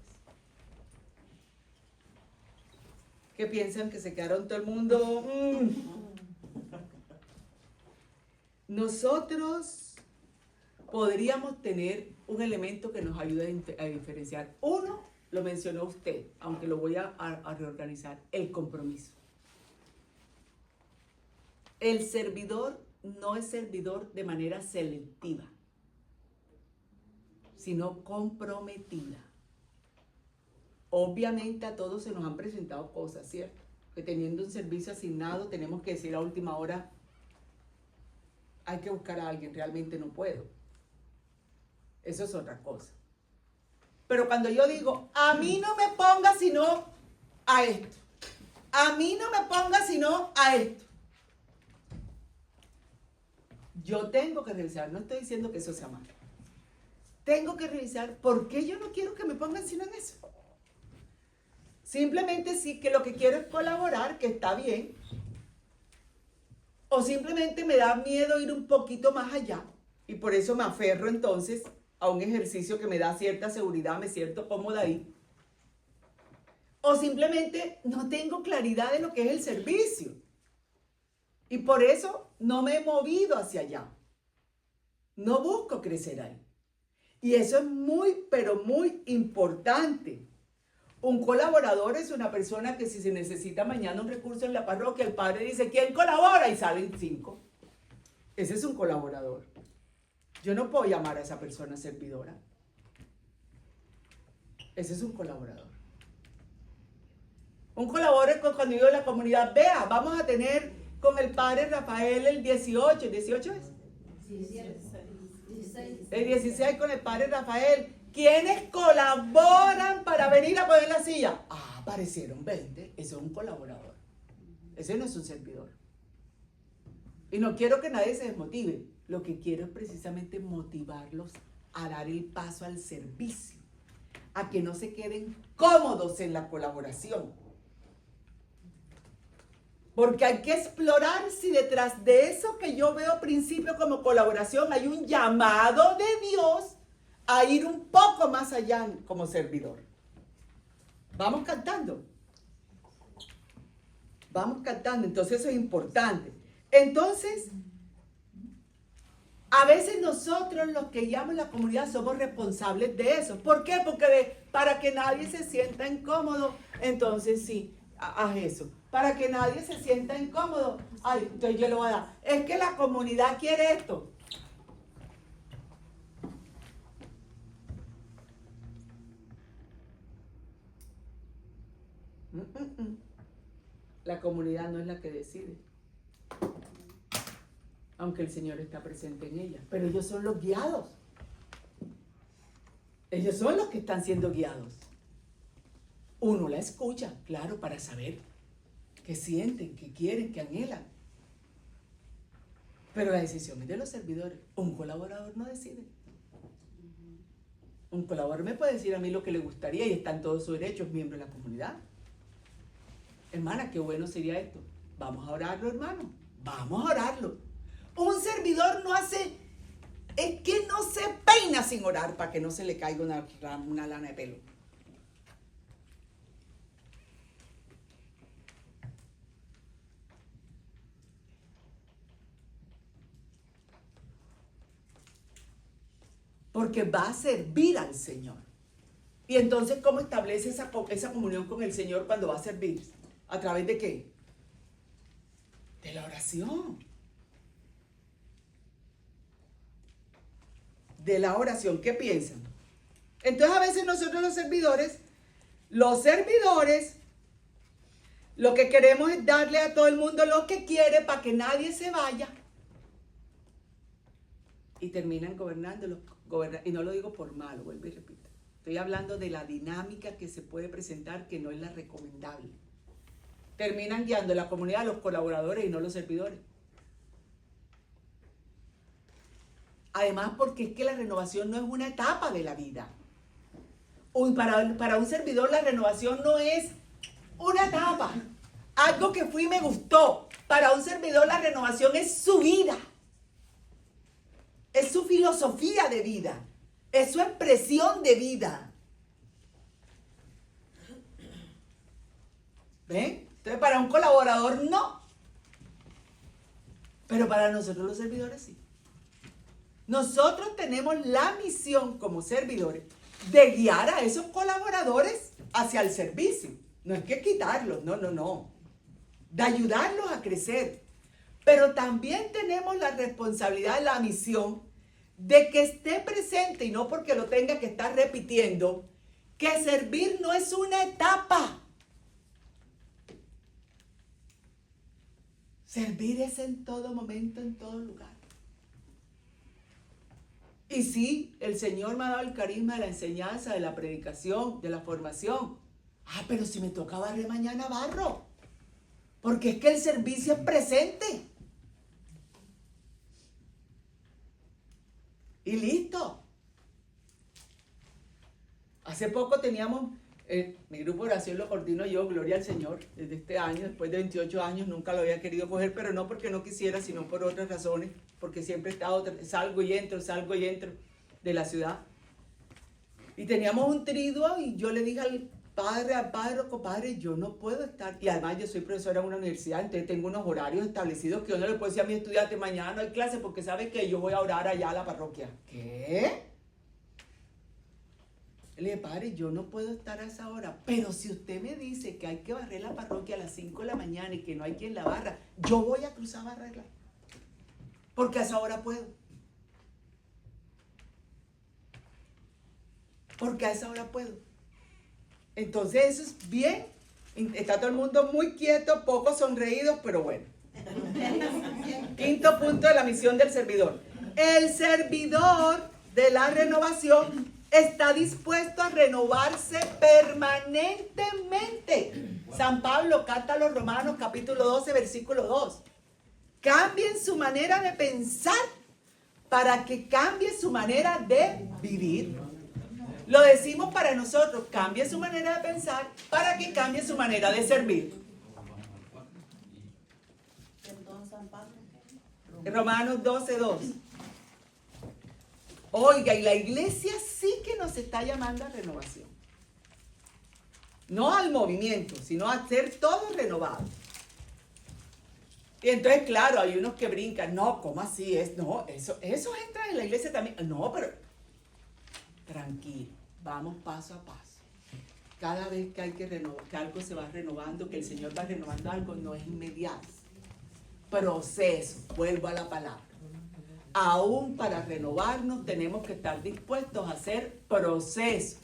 Speaker 1: ¿Qué piensan? ¿Que se quedaron todo el mundo? Nosotros podríamos tener un elemento que nos ayude a diferenciar. Uno, lo mencionó usted, aunque lo voy a reorganizar, el compromiso. El servidor no es servidor de manera selectiva, sino comprometida. Obviamente a todos se nos han presentado cosas, ¿cierto? Que teniendo un servicio asignado tenemos que decir a última hora, hay que buscar a alguien, realmente no puedo. Eso es otra cosa. Pero cuando yo digo, a mí no me ponga sino a esto, a mí no me ponga sino a esto, yo tengo que revisar, no estoy diciendo que eso sea malo, tengo que revisar por qué yo no quiero que me pongan sino en eso. Simplemente sí que lo que quiero es colaborar, que está bien, o simplemente me da miedo ir un poquito más allá y por eso me aferro entonces a un ejercicio que me da cierta seguridad, me siento cómoda ahí. O simplemente no tengo claridad de lo que es el servicio. Y por eso no me he movido hacia allá. No busco crecer ahí. Y eso es muy, pero muy importante. Un colaborador es una persona que si se necesita mañana un recurso en la parroquia, el padre dice, ¿quién colabora? Y salen 5. Ese es un colaborador. Yo no puedo llamar a esa persona servidora. Ese es un colaborador. Un colaborador es cuando digo en la comunidad, vea, vamos a tener con el padre Rafael el 18. ¿El 18 es?
Speaker 2: 16.
Speaker 1: El 16 con el padre Rafael. ¿Quiénes colaboran para venir a poner la silla? Ah, aparecieron 20. Eso es un colaborador. Ese no es un servidor. Y no quiero que nadie se desmotive. Lo que quiero es precisamente motivarlos a dar el paso al servicio, a que no se queden cómodos en la colaboración. Porque hay que explorar si detrás de eso que yo veo al principio como colaboración hay un llamado de Dios a ir un poco más allá como servidor. Vamos cantando. Vamos cantando. Entonces eso es importante. Entonces, a veces nosotros los que llamamos la comunidad somos responsables de eso. ¿Por qué? Porque para que nadie se sienta incómodo, entonces sí, haz eso. Para que nadie se sienta incómodo, ay, entonces yo le voy a dar. Es que la comunidad quiere esto. La comunidad no es la que decide, aunque el Señor está presente en ella, pero ellos son los guiados. Ellos son los que están siendo guiados. Uno la escucha, claro, para saber qué sienten, qué quieren, qué anhelan. Pero la decisión es de los servidores. Un colaborador no decide. Un colaborador me puede decir a mí lo que le gustaría y está en todo su derecho, es miembro de la comunidad. Hermana, qué bueno sería esto. Vamos a orarlo, hermano. Vamos a orarlo. Un servidor no hace, es que no se peina sin orar para que no se le caiga una lana de pelo. Porque va a servir al Señor. Y entonces, ¿cómo establece esa comunión con el Señor cuando va a servir? ¿A través de qué? De la oración. De la oración. ¿Qué piensan? Entonces, a veces nosotros los servidores Lo que queremos es darle a todo el mundo lo que quiere para que nadie se vaya. Y terminan gobernando, y no lo digo por malo, vuelvo y repito. Estoy hablando de la dinámica que se puede presentar, que no es la recomendable. Terminan guiando la comunidad a los colaboradores y no los servidores. Además, porque es que la renovación no es una etapa de la vida. Para un servidor la renovación no es una etapa. Algo que fui y me gustó. Para un servidor la renovación es su vida. Es su filosofía de vida. Es su expresión de vida. ¿Ven? Entonces, para un colaborador no. Pero para nosotros los servidores sí. Nosotros tenemos la misión como servidores de guiar a esos colaboradores hacia el servicio. No es que quitarlos, no. De ayudarlos a crecer. Pero también tenemos la responsabilidad, la misión de que esté presente, y no porque lo tenga que estar repitiendo, que servir no es una etapa. Servir es en todo momento, en todo lugar. Y sí, el Señor me ha dado el carisma de la enseñanza, de la predicación, de la formación. Ah, pero si me toca barrer mañana, barro. Porque es que el servicio es presente. Y listo. Hace poco teníamos, mi grupo de oración lo coordino yo, gloria al Señor, desde este año, después de 28 años, nunca lo había querido coger, pero no porque no quisiera, sino por otras razones, porque siempre he estado, salgo y entro de la ciudad. Y teníamos un triduo y yo le dije al párroco, padre, yo no puedo estar, y además yo soy profesora en una universidad, entonces tengo unos horarios establecidos que yo no le puedo decir a mis estudiantes, mañana no hay clase porque sabe que yo voy a orar allá a la parroquia. ¿Qué? Le dije, padre, yo no puedo estar a esa hora, pero si usted me dice que hay que barrer la parroquia a las 5 de la mañana y que no hay quien la barra, yo voy a cruzar a barrerla, porque a esa hora puedo. Porque a esa hora puedo. Entonces eso es bien. Está todo el mundo muy quieto, poco sonreído, pero bueno. Quinto punto de la misión del servidor. El servidor de la renovación está dispuesto a renovarse permanentemente. San Pablo canta a los Romanos capítulo 12, versículo 2. Cambien su manera de pensar para que cambie su manera de vivir. Lo decimos para nosotros, cambie su manera de pensar para que cambie su manera de servir.
Speaker 7: Entonces, San Pablo.
Speaker 1: Romanos 12:2. Oiga, y la iglesia sí que nos está llamando a renovación. No al movimiento, sino a ser todos renovados. Y entonces, claro, hay unos que brincan. No, ¿cómo así es? No, eso entra en la iglesia también. No, pero tranquilo, vamos paso a paso. Cada vez que hay que renovar, que algo se va renovando, que el Señor va renovando algo, no es inmediato. Proceso, vuelvo a la palabra. Aún para renovarnos tenemos que estar dispuestos a hacer proceso.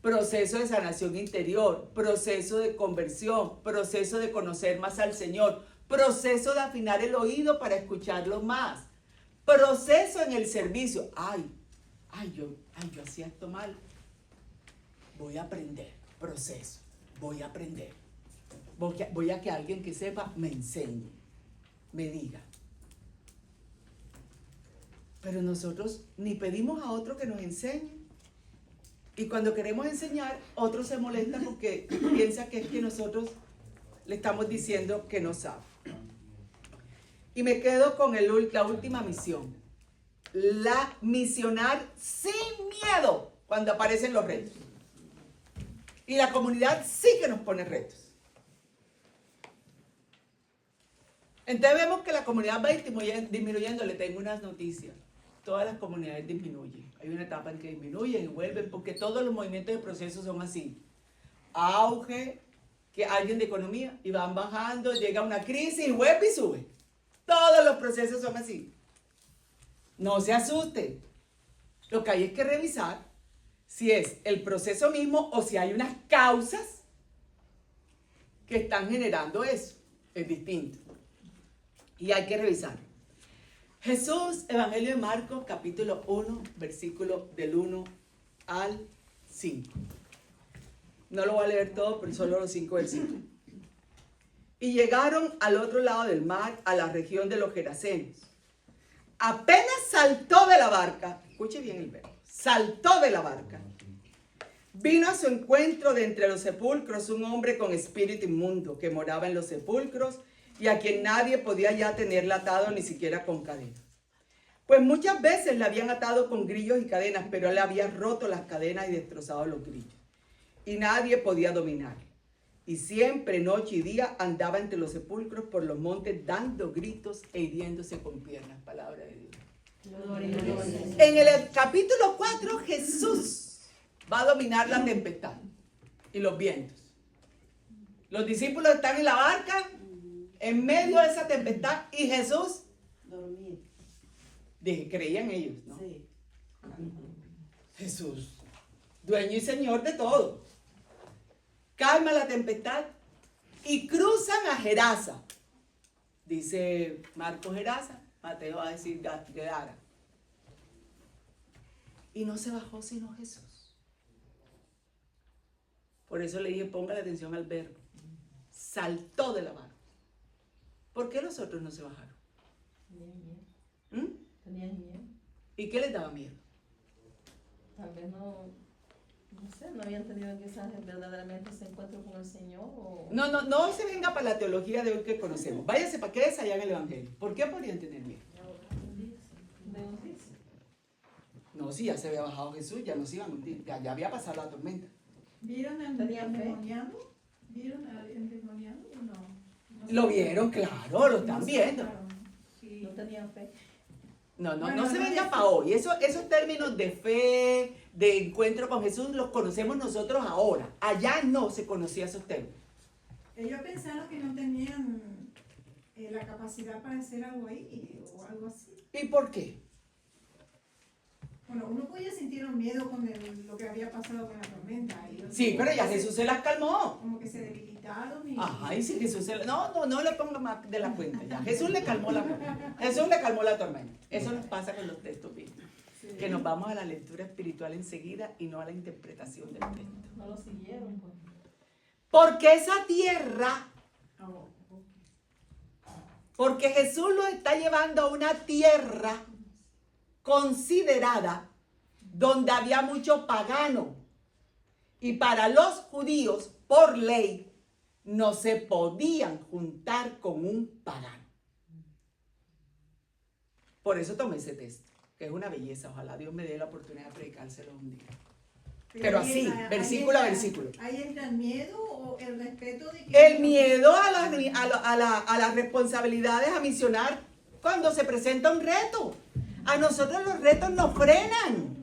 Speaker 1: Proceso de sanación interior, proceso de conversión, proceso de conocer más al Señor, proceso de afinar el oído para escucharlo más, proceso en el servicio. Yo hacía esto mal. Voy a aprender, proceso, voy a aprender. Voy a que alguien que sepa me enseñe, me diga. Pero nosotros ni pedimos a otro que nos enseñe. Y cuando queremos enseñar, otro se molesta porque piensa que es que nosotros le estamos diciendo que no sabe. Y me quedo con la última misión. La misionar sin miedo cuando aparecen los retos. Y la comunidad sí que nos pone retos. Entonces vemos que la comunidad va disminuyendo. Le tengo unas noticias. Todas las comunidades disminuyen. Hay una etapa en que disminuyen y vuelven, porque todos los movimientos de proceso son así. Auge, que alguien de economía, y van bajando, llega una crisis y vuelve y sube. Todos los procesos son así. No se asusten. Lo que hay es que revisar si es el proceso mismo o si hay unas causas que están generando eso. Es distinto. Y hay que revisar. Jesús, Evangelio de Marcos, capítulo 1, versículo del 1 al 5. No lo voy a leer todo, pero solo los 5 versículos. Y llegaron al otro lado del mar, a la región de los Gerasenos. Apenas saltó de la barca, escuche bien el verbo, saltó de la barca. Vino a su encuentro de entre los sepulcros un hombre con espíritu inmundo que moraba en los sepulcros y a quien nadie podía ya tenerle atado ni siquiera con cadenas. Pues muchas veces le habían atado con grillos y cadenas, pero él había roto las cadenas y destrozado los grillos. Y nadie podía dominarle. Y siempre, noche y día, andaba entre los sepulcros por los montes dando gritos e hiriéndose con piernas. Palabra de Dios. En el capítulo 4, Jesús va a dominar la tempestad y los vientos. Los discípulos están en la barca, en medio de esa tempestad, y Jesús
Speaker 7: Dormir.
Speaker 1: creían ellos, ¿no?
Speaker 7: Sí.
Speaker 1: Jesús, dueño y señor de todo, calma la tempestad y cruzan a Gerasa. Dice Marcos Gerasa, Mateo va a decir Gadara. Y no se bajó sino Jesús. Por eso le dije, ponga la atención al verbo. Saltó de la barca. ¿Por qué los otros no se bajaron?
Speaker 4: Tenían miedo.
Speaker 1: ¿Y qué les daba miedo?
Speaker 4: Tal vez no sé, no habían tenido quizás verdaderamente ese encuentro con el Señor. O...
Speaker 1: No se venga para la teología de hoy que conocemos. Váyase para qué es allá en el Evangelio. ¿Por qué podrían tener miedo?
Speaker 4: De hundirse.
Speaker 1: No, si ya se había bajado Jesús, ya no se iban a hundir, ya había pasado la tormenta.
Speaker 6: ¿Vieron al
Speaker 4: ¿Tenían fe?
Speaker 6: endemoniado? ¿Vieron al endemoniado o no? No
Speaker 1: Lo
Speaker 6: sé.
Speaker 1: vieron, claro, lo están
Speaker 6: No se
Speaker 1: viendo.
Speaker 6: fijaron. Sí.
Speaker 4: No tenían fe.
Speaker 1: No
Speaker 6: Bueno,
Speaker 1: se
Speaker 6: no
Speaker 1: venga
Speaker 6: es-
Speaker 1: para hoy. Esos términos de fe, de encuentro con Jesús, los conocemos nosotros ahora. Allá no se conocía esos términos.
Speaker 6: Ellos pensaron que no tenían la capacidad para hacer algo ahí o algo así.
Speaker 1: ¿Y por qué?
Speaker 6: Bueno, uno podía sentir un miedo con lo que había pasado con la tormenta. Y
Speaker 1: Sí, pero ya Jesús se las calmó.
Speaker 6: Como que se debilitaron y...
Speaker 1: Ajá, y si Jesús se... No le ponga más de la cuenta ya. Jesús le calmó la tormenta. Eso nos pasa con los textos bíblicos.
Speaker 6: Sí.
Speaker 1: Que nos vamos a la lectura espiritual enseguida y no a la interpretación del texto.
Speaker 4: No lo siguieron. Pues.
Speaker 1: Porque esa tierra,
Speaker 6: Oh,
Speaker 1: porque Jesús lo está llevando a una tierra considerada donde había mucho pagano. Y para los judíos, por ley, no se podían juntar con un pagano. Por eso tomé ese texto, que es una belleza. Ojalá Dios me dé la oportunidad de predicárselo un día. Pero
Speaker 6: ahí
Speaker 1: así,
Speaker 6: ahí
Speaker 1: versículo a
Speaker 6: entra-
Speaker 1: versículo.
Speaker 6: Ahí entra el miedo o el respeto de que...
Speaker 1: El miedo a las responsabilidades, a misionar cuando se presenta un reto. A nosotros los retos nos frenan.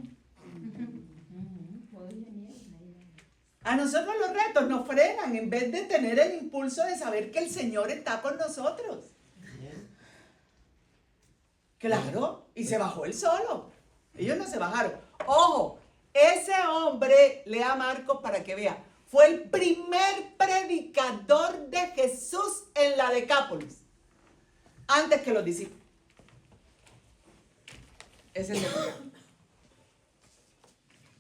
Speaker 1: A nosotros los retos nos frenan en vez de tener el impulso de saber que el Señor está con nosotros. Claro, y se bajó él solo. Ellos no se bajaron. Ojo, ese hombre, lea Marcos para que vea, fue el primer predicador de Jesús en la Decápolis, antes que los discípulos. Ese es el primero.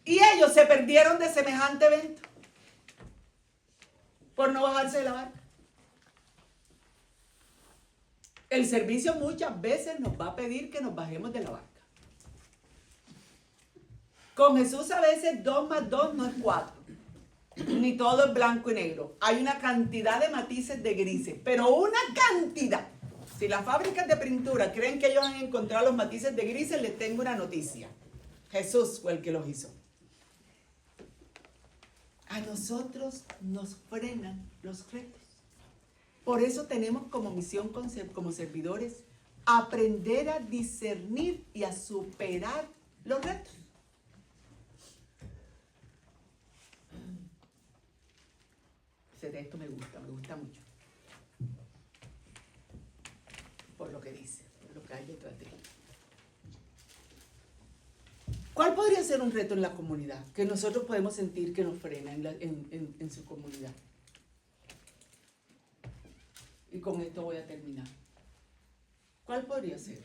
Speaker 1: Y ellos se perdieron de semejante evento por no bajarse de la barca. El servicio muchas veces nos va a pedir que nos bajemos de la barca. Con Jesús a veces 2 más 2 no es 4. Ni todo es blanco y negro. Hay una cantidad de matices de grises, pero una cantidad. Si las fábricas de pintura creen que ellos han encontrado los matices de grises, les tengo una noticia. Jesús fue el que los hizo. A nosotros nos frenan los retos. Por eso tenemos como misión, como servidores, aprender a discernir y a superar los retos. Ese texto me gusta mucho. Por lo que dice, por lo que hay detrás de él. ¿Cuál podría ser un reto en la comunidad que nosotros podemos sentir que nos frena en su comunidad? Y con esto voy a terminar. ¿Cuál podría ser?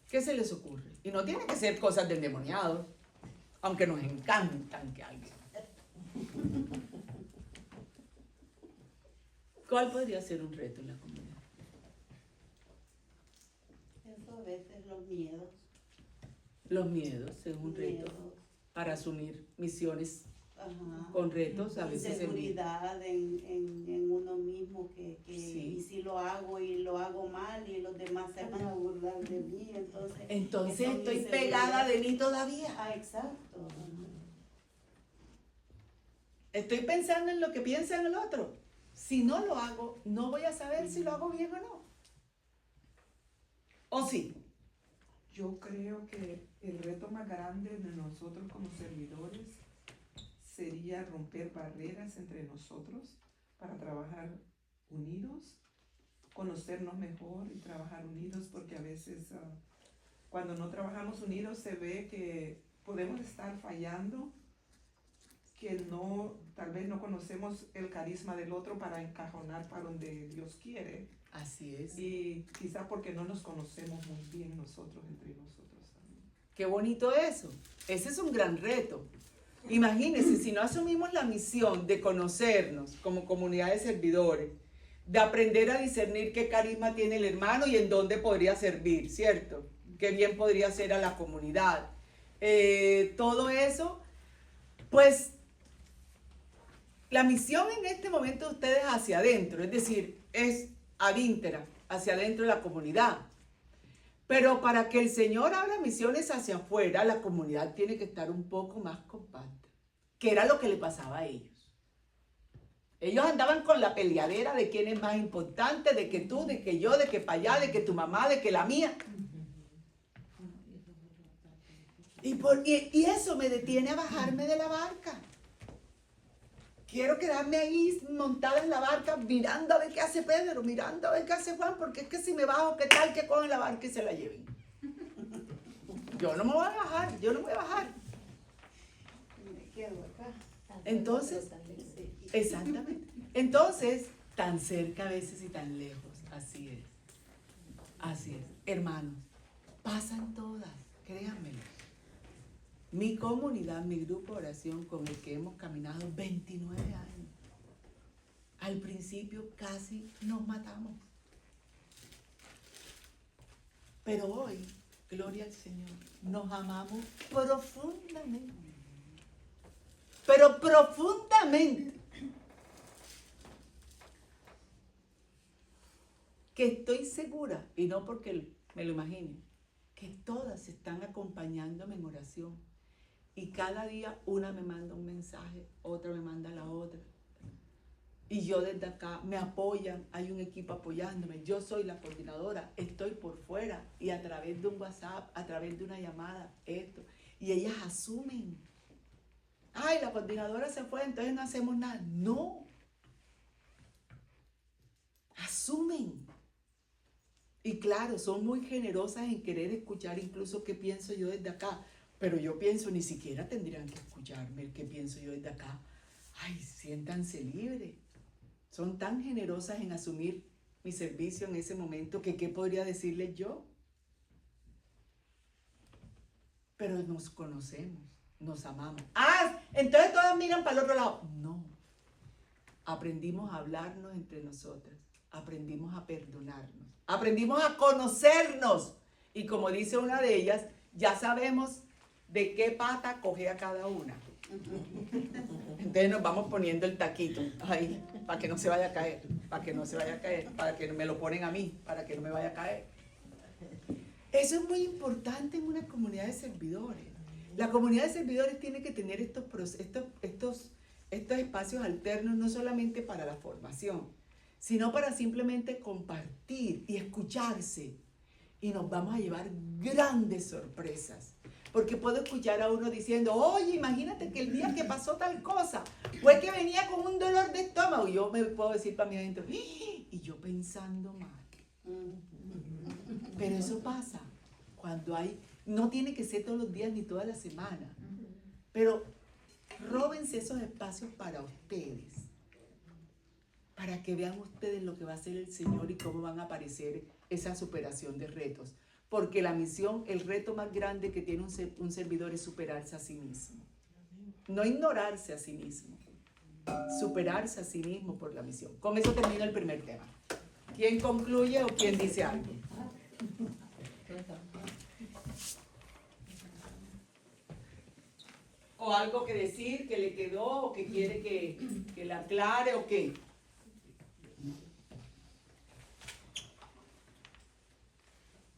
Speaker 1: ¿Qué se les ocurre? Y no tiene que ser cosas de endemoniados, aunque nos encantan que alguien. ¿Cuál podría ser un reto en la comunidad?
Speaker 7: Eso a veces los miedos.
Speaker 1: Los miedos es un reto
Speaker 7: Miedos,
Speaker 1: para asumir misiones
Speaker 7: ajá.
Speaker 1: con retos, a veces en
Speaker 7: Inseguridad en uno mismo, que
Speaker 1: Sí.
Speaker 7: y si lo hago y lo hago mal y los demás se van a burlar de mí, entonces
Speaker 1: Entonces
Speaker 7: eso
Speaker 1: estoy
Speaker 7: me
Speaker 1: pegada
Speaker 7: segura.
Speaker 1: de mí todavía.
Speaker 7: Ah, exacto.
Speaker 1: Estoy pensando en lo que piensa en el otro. Si no lo hago, no voy a saber si lo hago bien o no. ¿O sí?
Speaker 3: Yo creo que el reto más grande de nosotros como servidores sería romper barreras entre nosotros para trabajar unidos, conocernos mejor y trabajar unidos, porque a veces cuando no trabajamos unidos se ve que podemos estar fallando, que no, tal vez no conocemos el carisma del otro para encajonar para donde Dios quiere.
Speaker 1: Así es.
Speaker 3: Y quizás porque no nos conocemos muy bien nosotros entre nosotros también.
Speaker 1: Qué bonito eso. Ese es un gran reto. Imagínense, si no asumimos la misión de conocernos como comunidad de servidores, de aprender a discernir qué carisma tiene el hermano y en dónde podría servir, ¿cierto? Qué bien podría ser a la comunidad. Todo eso, pues, la misión en este momento de ustedes hacia adentro, es decir, es ad íntegra, hacia adentro de la comunidad. Pero para que el Señor abra misiones hacia afuera, la comunidad tiene que estar un poco más compacta, que era lo que le pasaba a ellos. Ellos andaban con la peleadera de quién es más importante, de que tú, de que yo, de que para allá, de que tu mamá, de que la mía. Y eso me detiene a bajarme de la barca. Quiero quedarme ahí montada en la barca mirando a ver qué hace Pedro, mirando a ver qué hace Juan, porque es que si me bajo, ¿qué tal que cogen la barca y se la lleven? Yo no me voy a bajar, yo no me voy a bajar.
Speaker 7: Me quedo acá.
Speaker 1: Entonces,
Speaker 7: Sí.
Speaker 1: exactamente. Entonces, tan cerca a veces y tan lejos, así es. Así es. Hermanos, pasan todas, créanmelo. Mi comunidad, mi grupo de oración con el que hemos caminado 29 años. Al principio casi nos matamos. Pero hoy, gloria al Señor, nos amamos profundamente. Pero profundamente. Que estoy segura, y no porque me lo imagine, que todas están acompañándome en oración. Y cada día una me manda un mensaje, otra me manda la otra. Y yo desde acá me apoyan, hay un equipo apoyándome. Yo soy la coordinadora, estoy por fuera y a través de un WhatsApp, a través de una llamada, esto. Y ellas asumen. Ay, la coordinadora se fue, entonces no hacemos nada. No. Asumen. Y claro, son muy generosas en querer escuchar incluso qué pienso yo desde acá. Pero yo pienso, ni siquiera tendrían que escucharme el que pienso yo desde acá. Ay, siéntanse libres. Son tan generosas en asumir mi servicio en ese momento que ¿qué podría decirles yo? Pero nos conocemos, nos amamos. Ah, entonces todas miran para el otro lado. No. Aprendimos a hablarnos entre nosotras. Aprendimos a perdonarnos. Aprendimos a conocernos. Y como dice una de ellas, ya sabemos de qué pata coge a cada una. Entonces nos vamos poniendo el taquito ahí, para que no se vaya a caer, para que no se vaya a caer, para que me lo ponen a mí, para que no me vaya a caer. Eso es muy importante en una comunidad de servidores. La comunidad de servidores tiene que tener estos espacios alternos, no solamente para la formación, sino para simplemente compartir y escucharse. Y nos vamos a llevar grandes sorpresas. Porque puedo escuchar a uno diciendo, oye, imagínate que el día que pasó tal cosa, fue que venía con un dolor de estómago. Y yo me puedo decir para mí adentro, y yo pensando mal. Pero eso pasa cuando no tiene que ser todos los días ni toda la semana. Pero Róbense esos espacios para ustedes, para que vean ustedes lo que va a hacer el Señor y cómo van a aparecer esa superación de retos. Porque la misión, el reto más grande que tiene un servidor es superarse a sí mismo. No ignorarse a sí mismo, superarse a sí mismo por la misión. Con eso termino el primer tema. ¿Quién concluye o quién dice algo? ¿O algo que decir, que le quedó, o que quiere que le aclare, o qué?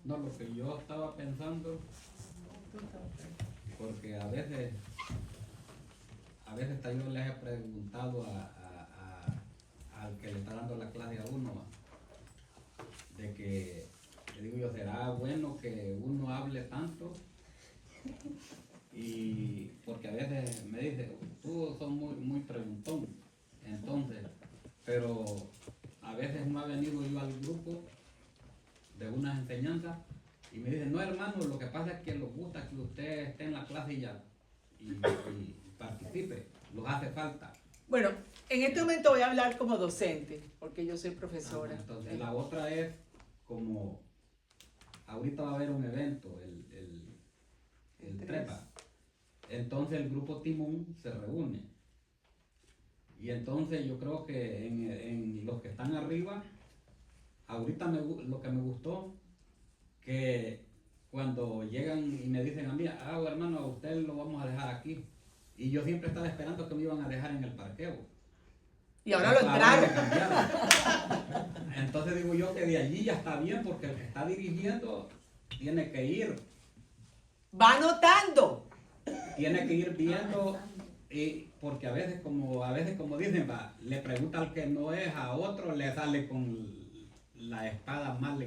Speaker 5: No, lo que yo estaba pensando, porque a veces hasta yo les he preguntado al que le está dando la clase a uno, de que, le digo yo, ¿será bueno que uno hable tanto? Y porque a veces me dice, tú sos muy preguntón, entonces, pero a veces no ha venido yo al grupo de unas enseñanzas y me dicen, no hermano, lo que pasa es que nos gusta que usted esté en la clase y participe, los hace falta.
Speaker 1: Bueno, en este momento voy a hablar como docente, porque yo soy profesora.
Speaker 5: Entonces la otra es como, ahorita va a haber un evento, el Trepa. Entonces el grupo Timón se reúne. Y entonces yo creo que en los que están arriba, ahorita lo que me gustó, que cuando llegan y me dicen a mí, hermano, a usted lo vamos a dejar aquí. Y yo siempre estaba esperando que me iban a dejar en el parqueo.
Speaker 1: Y ahora lo entraron.
Speaker 5: Entonces digo yo que de allí ya está bien, porque el que está dirigiendo tiene que ir.
Speaker 1: Va anotando.
Speaker 5: Tiene que ir viendo, y porque a veces como dicen, le pregunta al que no es, a otro le sale con la espada mal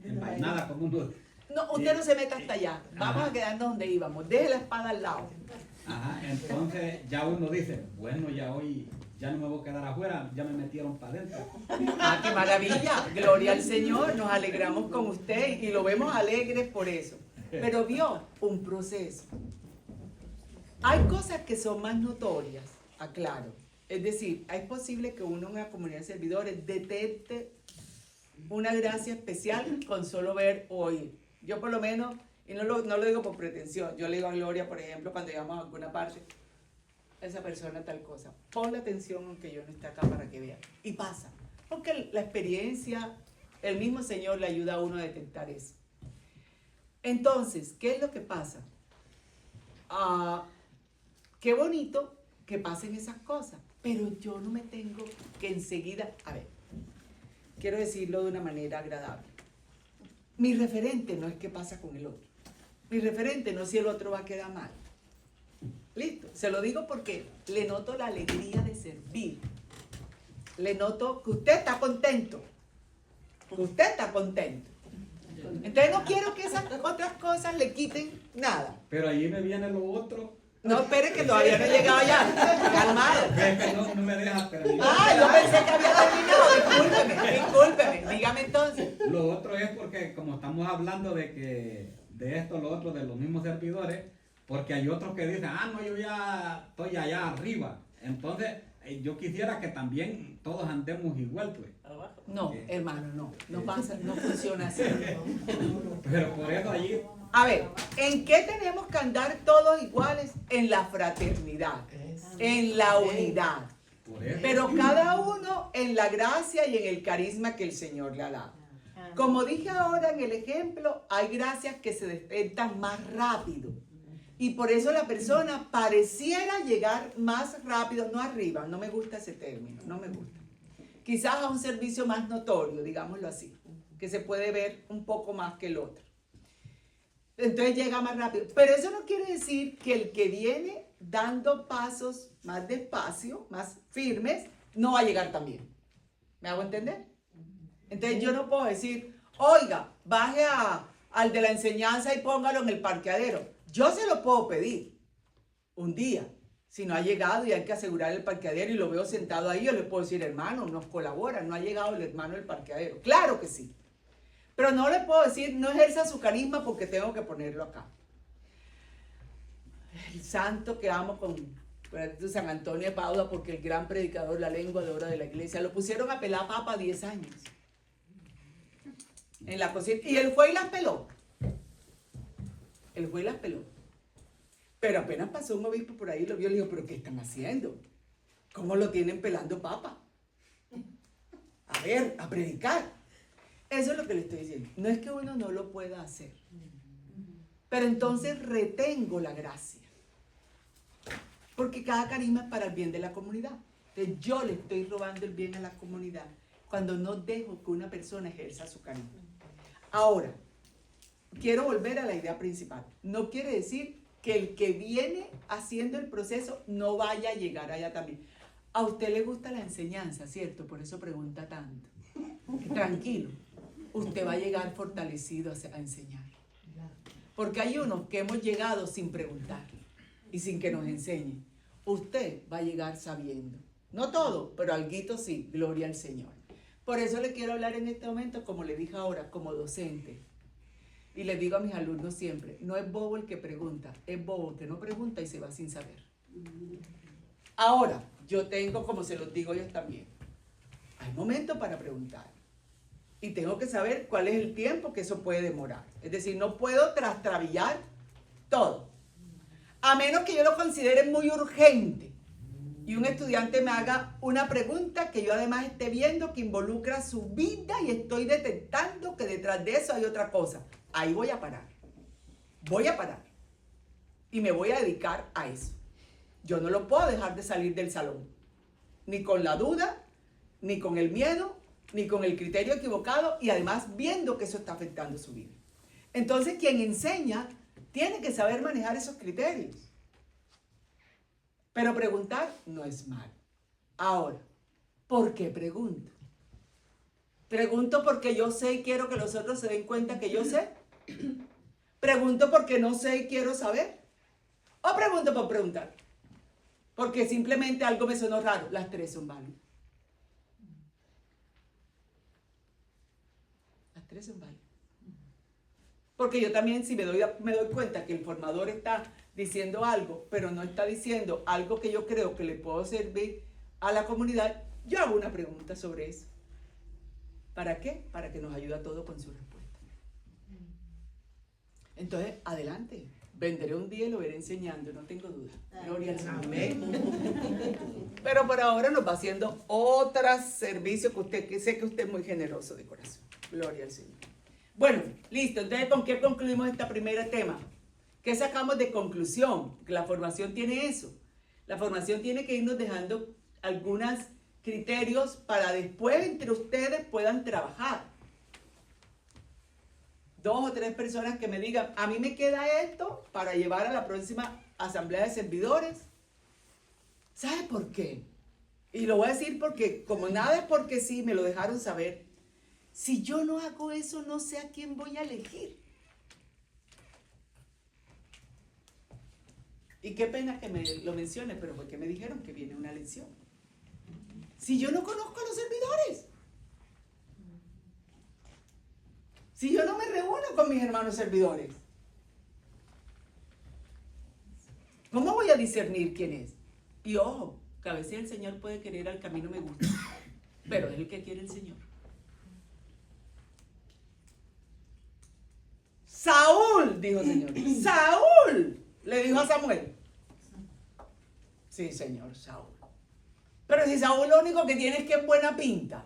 Speaker 5: envainada como uno.
Speaker 1: No, usted no se meta hasta allá. Vamos a quedarnos donde íbamos. Deje la espada al lado.
Speaker 5: Ajá, entonces ya uno dice, bueno, ya hoy ya no me voy a quedar afuera, ya me metieron para adentro.
Speaker 1: ¡Ah, qué maravilla! Gloria al Señor, nos alegramos con usted y lo vemos alegres por eso. Pero vio un proceso. Hay cosas que son más notorias, aclaro. Es decir, es posible que uno en una comunidad de servidores detecte una gracia especial con solo ver o oír. Yo por lo menos, y no lo digo por pretensión, yo le digo a Gloria, por ejemplo, cuando llegamos a alguna parte, esa persona tal cosa, ponle atención aunque yo no esté acá para que vea. Y pasa, porque la experiencia, el mismo Señor le ayuda a uno a detectar eso. Entonces, ¿qué es lo que pasa? Qué bonito que pasen esas cosas, pero yo no me tengo que enseguida, quiero decirlo de una manera agradable. Mi referente no es qué pasa con el otro. Mi referente no es si el otro va a quedar mal. Listo, se lo digo porque le noto la alegría de servir. Le noto que usted está contento. Que usted está contento. Entonces no quiero que esas otras cosas le quiten nada.
Speaker 5: Pero allí me viene lo otro.
Speaker 1: No, espere que todavía no he llegado allá. Calmado.
Speaker 5: Es que no me dejas terminar.
Speaker 1: Yo pensé que había terminado. Discúlpeme. Dígame entonces.
Speaker 5: Lo otro es porque como estamos hablando de esto, lo otro, de los mismos servidores, porque hay otros que dicen, no, yo ya estoy allá arriba. Entonces, yo quisiera que también todos andemos igual, pues.
Speaker 1: No, hermano, no pasa, no funciona así.
Speaker 5: Pero por eso allí...
Speaker 1: A ver, ¿en qué tenemos que andar todos iguales? En la fraternidad, en la unidad. Pero cada uno en la gracia y en el carisma que el Señor le ha dado. Como dije ahora en el ejemplo, hay gracias que se detectan más rápido. Y por eso la persona pareciera llegar más rápido, no arriba, no me gusta ese término, no me gusta. Quizás a un servicio más notorio, digámoslo así, que se puede ver un poco más que el otro. Entonces llega más rápido. Pero eso no quiere decir que el que viene dando pasos más despacio, más firmes, no va a llegar tan bien. ¿Me hago entender? Entonces yo no puedo decir, oiga, baje al de la enseñanza y póngalo en el parqueadero. Yo se lo puedo pedir un día. Si no ha llegado y hay que asegurar el parqueadero y lo veo sentado ahí, yo le puedo decir, hermano, nos colabora, no ha llegado el hermano del parqueadero. Claro que sí. Pero no le puedo decir, no ejerza su carisma porque tengo que ponerlo acá. El santo que amo por San Antonio de Padua, porque el gran predicador, la lengua de oro de la iglesia, lo pusieron a pelar papa 10 años. En la cocina, y él fue y las peló. Él fue y las peló. Pero apenas pasó un obispo por ahí, lo vio y le dijo, ¿pero qué están haciendo? ¿Cómo lo tienen pelando papa? A ver, a predicar. Eso es lo que le estoy diciendo. No es que uno no lo pueda hacer. Pero entonces retengo la gracia. Porque cada carisma es para el bien de la comunidad. Entonces yo le estoy robando el bien a la comunidad cuando no dejo que una persona ejerza su carisma. Ahora, quiero volver a la idea principal. No quiere decir que el que viene haciendo el proceso no vaya a llegar allá también. A usted le gusta la enseñanza, ¿cierto? Por eso pregunta tanto. Tranquilo, usted va a llegar fortalecido a enseñar. Porque hay unos que hemos llegado sin preguntar y sin que nos enseñen. Usted va a llegar sabiendo. No todo, pero alguito sí, gloria al Señor. Por eso le quiero hablar en este momento, como le dije ahora, como docente. Y les digo a mis alumnos siempre, no es bobo el que pregunta, es bobo el que no pregunta y se va sin saber. Ahora, yo tengo, como se los digo yo también, hay momentos para preguntar. Y tengo que saber cuál es el tiempo que eso puede demorar. Es decir, no puedo trastrabillar todo. A menos que yo lo considere muy urgente y un estudiante me haga una pregunta que yo además esté viendo que involucra su vida y estoy detectando que detrás de eso hay otra cosa. Ahí voy a parar. Voy a parar. Y me voy a dedicar a eso. Yo no lo puedo dejar de salir del salón. Ni con la duda, ni con el miedo, ni con el criterio equivocado y además viendo que eso está afectando su vida. Entonces, quien enseña tiene que saber manejar esos criterios. Pero preguntar no es malo. Ahora, ¿por qué pregunto? ¿Pregunto porque yo sé y quiero que los otros se den cuenta que yo sé? ¿Pregunto porque no sé y quiero saber? ¿O pregunto por preguntar? Porque simplemente algo me sonó raro. Las tres son válidas. Las tres son válidas. Porque yo también, si me doy cuenta que el formador está diciendo algo, pero no está diciendo algo que yo creo que le puedo servir a la comunidad, yo hago una pregunta sobre eso. ¿Para qué? Para que nos ayude a todos con su respuesta. Entonces, adelante. Vendré un día y lo veré enseñando, no tengo duda. Gloria al Señor. Pero por ahora nos va haciendo otros servicios que sé que usted es muy generoso de corazón. Gloria al Señor. Bueno, listo. Entonces, ¿con qué concluimos este primer tema? ¿Qué sacamos de conclusión? Que la formación tiene eso. La formación tiene que irnos dejando algunos criterios para después entre ustedes puedan trabajar. 2 o 3 personas que me digan, a mí me queda esto para llevar a la próxima asamblea de servidores. ¿Sabe por qué? Y lo voy a decir porque, como nada es porque sí, me lo dejaron saber. Si yo no hago eso, no sé a quién voy a elegir. Y qué pena que me lo mencione, pero porque me dijeron que viene una lección. Si yo no conozco a los servidores. Si yo no me reúno con mis hermanos servidores. ¿Cómo voy a discernir quién es? Y ojo, que a veces el Señor puede querer al camino me gusta, pero es el que quiere el Señor. Saúl, dijo el Señor. Saúl, le dijo a Samuel. Sí, Señor, Saúl. Pero si Saúl lo único que tiene es que es buena pinta,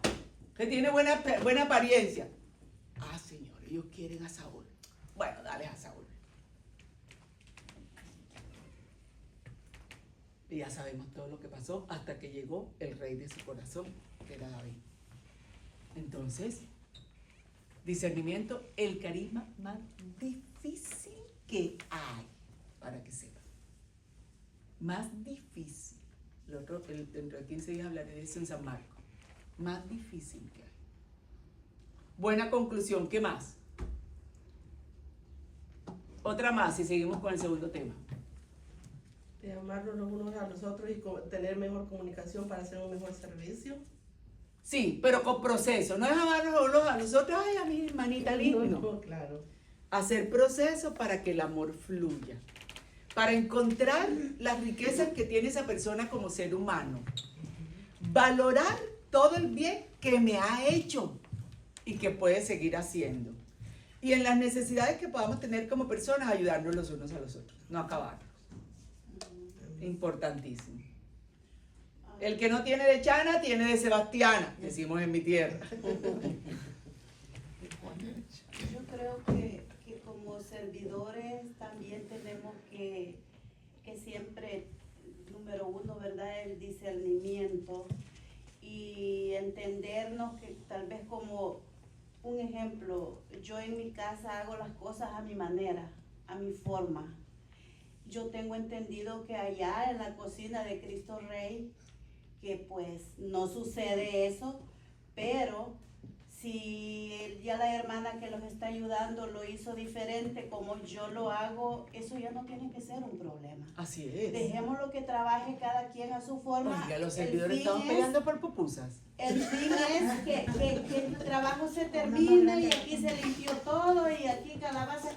Speaker 1: que tiene buena apariencia. Ah, Señor, ellos quieren a Saúl. Bueno, dale a Saúl. Y ya sabemos todo lo que pasó hasta que llegó el rey de su corazón, que era David. Entonces, discernimiento, el carisma más difícil que hay, para que sepan. Más difícil. Dentro de 15 días hablaré de eso en San Marcos. Más difícil que hay. Buena conclusión, ¿qué más? Otra más, y seguimos con el segundo tema.
Speaker 8: De amarnos los unos a los otros y tener mejor comunicación para hacer un mejor servicio.
Speaker 1: Sí, pero con proceso. No es amarnos los unos a los otros, ay, a mi hermanita linda.
Speaker 8: No, claro.
Speaker 1: Hacer proceso para que el amor fluya. para encontrar las riquezas que tiene esa persona como ser humano. Valorar todo el bien que me ha hecho y que puede seguir haciendo. Y en las necesidades que podamos tener como personas, ayudarnos los unos a los otros, no acabarnos. Importantísimo. El que no tiene de Chana, tiene de Sebastiana, decimos en mi tierra.
Speaker 7: Yo creo que como servidores también tenemos que siempre, número uno, ¿verdad?, el discernimiento y entendernos que tal vez como un ejemplo, yo en mi casa hago las cosas a mi manera, a mi forma. Yo tengo entendido que allá en la cocina de Cristo Rey, que pues no sucede eso, pero si ya la hermana que los está ayudando lo hizo diferente como yo lo hago, eso ya no tiene que ser un problema.
Speaker 1: Así es.
Speaker 7: Dejémoslo que trabaje cada quien a su forma.
Speaker 1: Oiga, los
Speaker 7: El
Speaker 1: servidores
Speaker 7: fin
Speaker 1: estaban
Speaker 7: es-
Speaker 1: peleando por pupusas.
Speaker 7: El fin es que el trabajo se termine y aquí se limpió todo y aquí calabaza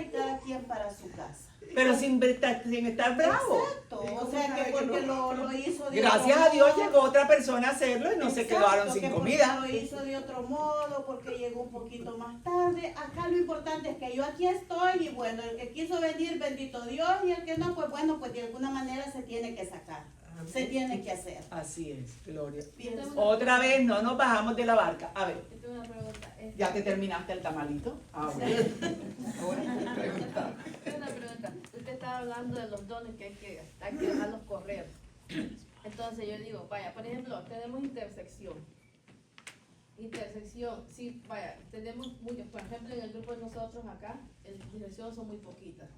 Speaker 7: y cada quien para su casa.
Speaker 1: Pero sin estar bravo.
Speaker 7: Exacto, o sea que porque lo hizo de
Speaker 1: Gracias
Speaker 7: otro
Speaker 1: a Dios
Speaker 7: modo.
Speaker 1: llegó otra persona a hacerlo y no se
Speaker 7: Exacto,
Speaker 1: quedaron sin
Speaker 7: que
Speaker 1: comida.
Speaker 7: porque lo hizo de otro modo, porque llegó un poquito más tarde. Acá lo importante es que yo aquí estoy y bueno, el que quiso venir, bendito Dios, y el que no, pues bueno, pues de alguna manera se tiene que sacar, se tiene que hacer.
Speaker 1: Así es, Gloria.
Speaker 7: Pienso.
Speaker 1: Otra vez no nos bajamos de la barca. A ver,
Speaker 2: Yo tengo una pregunta.
Speaker 1: ¿ya te terminaste el tamalito? Ah, bueno. Ahora pregunta.
Speaker 9: Tengo una pregunta. Usted estaba hablando de los dones que hay que dejarlos correr. Entonces yo digo, vaya, por ejemplo, tenemos intersección. Intersección, sí, vaya, tenemos muchos. Por ejemplo, en el grupo de nosotros acá, en intersección son muy poquitas.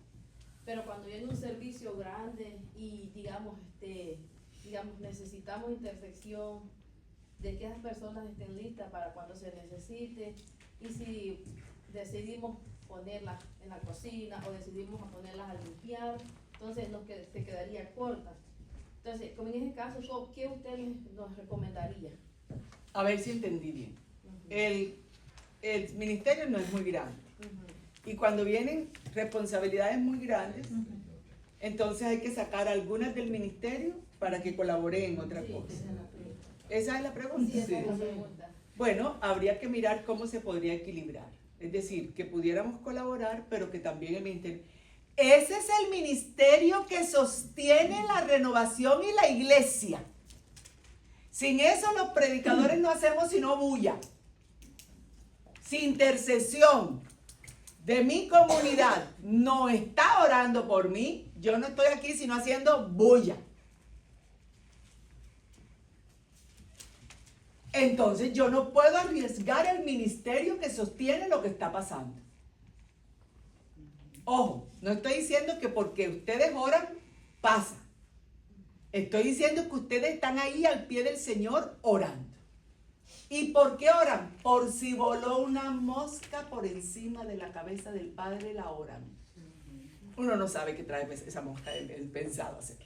Speaker 9: Pero cuando viene un servicio grande y digamos, necesitamos intersección, de que esas personas estén listas para cuando se necesite, y si decidimos ponerlas en la cocina o decidimos a ponerlas a limpiar, entonces se quedaría corta. Entonces, como en ese caso, ¿qué usted nos recomendaría?
Speaker 1: A ver si entendí bien. El ministerio no es muy grande. Y cuando vienen responsabilidades muy grandes, entonces hay que sacar algunas del ministerio para que colaboren en otra
Speaker 9: Sí,
Speaker 1: cosa.
Speaker 9: esa es la pregunta.
Speaker 1: ¿Esa es la pregunta?
Speaker 9: Sí, esa es la pregunta.
Speaker 1: Bueno, habría que mirar cómo se podría equilibrar. Es decir, que pudiéramos colaborar, pero que también el ministerio... Ese es el ministerio que sostiene la renovación y la iglesia. Sin eso los predicadores no hacemos sino bulla. Si intercesión de mi comunidad no está orando por mí, yo no estoy aquí sino haciendo bulla. Entonces yo no puedo arriesgar el ministerio que sostiene lo que está pasando. Ojo, no estoy diciendo que porque ustedes oran, pasa. Estoy diciendo que ustedes están ahí al pie del Señor orando. ¿Y por qué oran? Por si voló una mosca por encima de la cabeza del Padre, la oran. Uno no sabe qué trae esa mosca, el pensado hacer.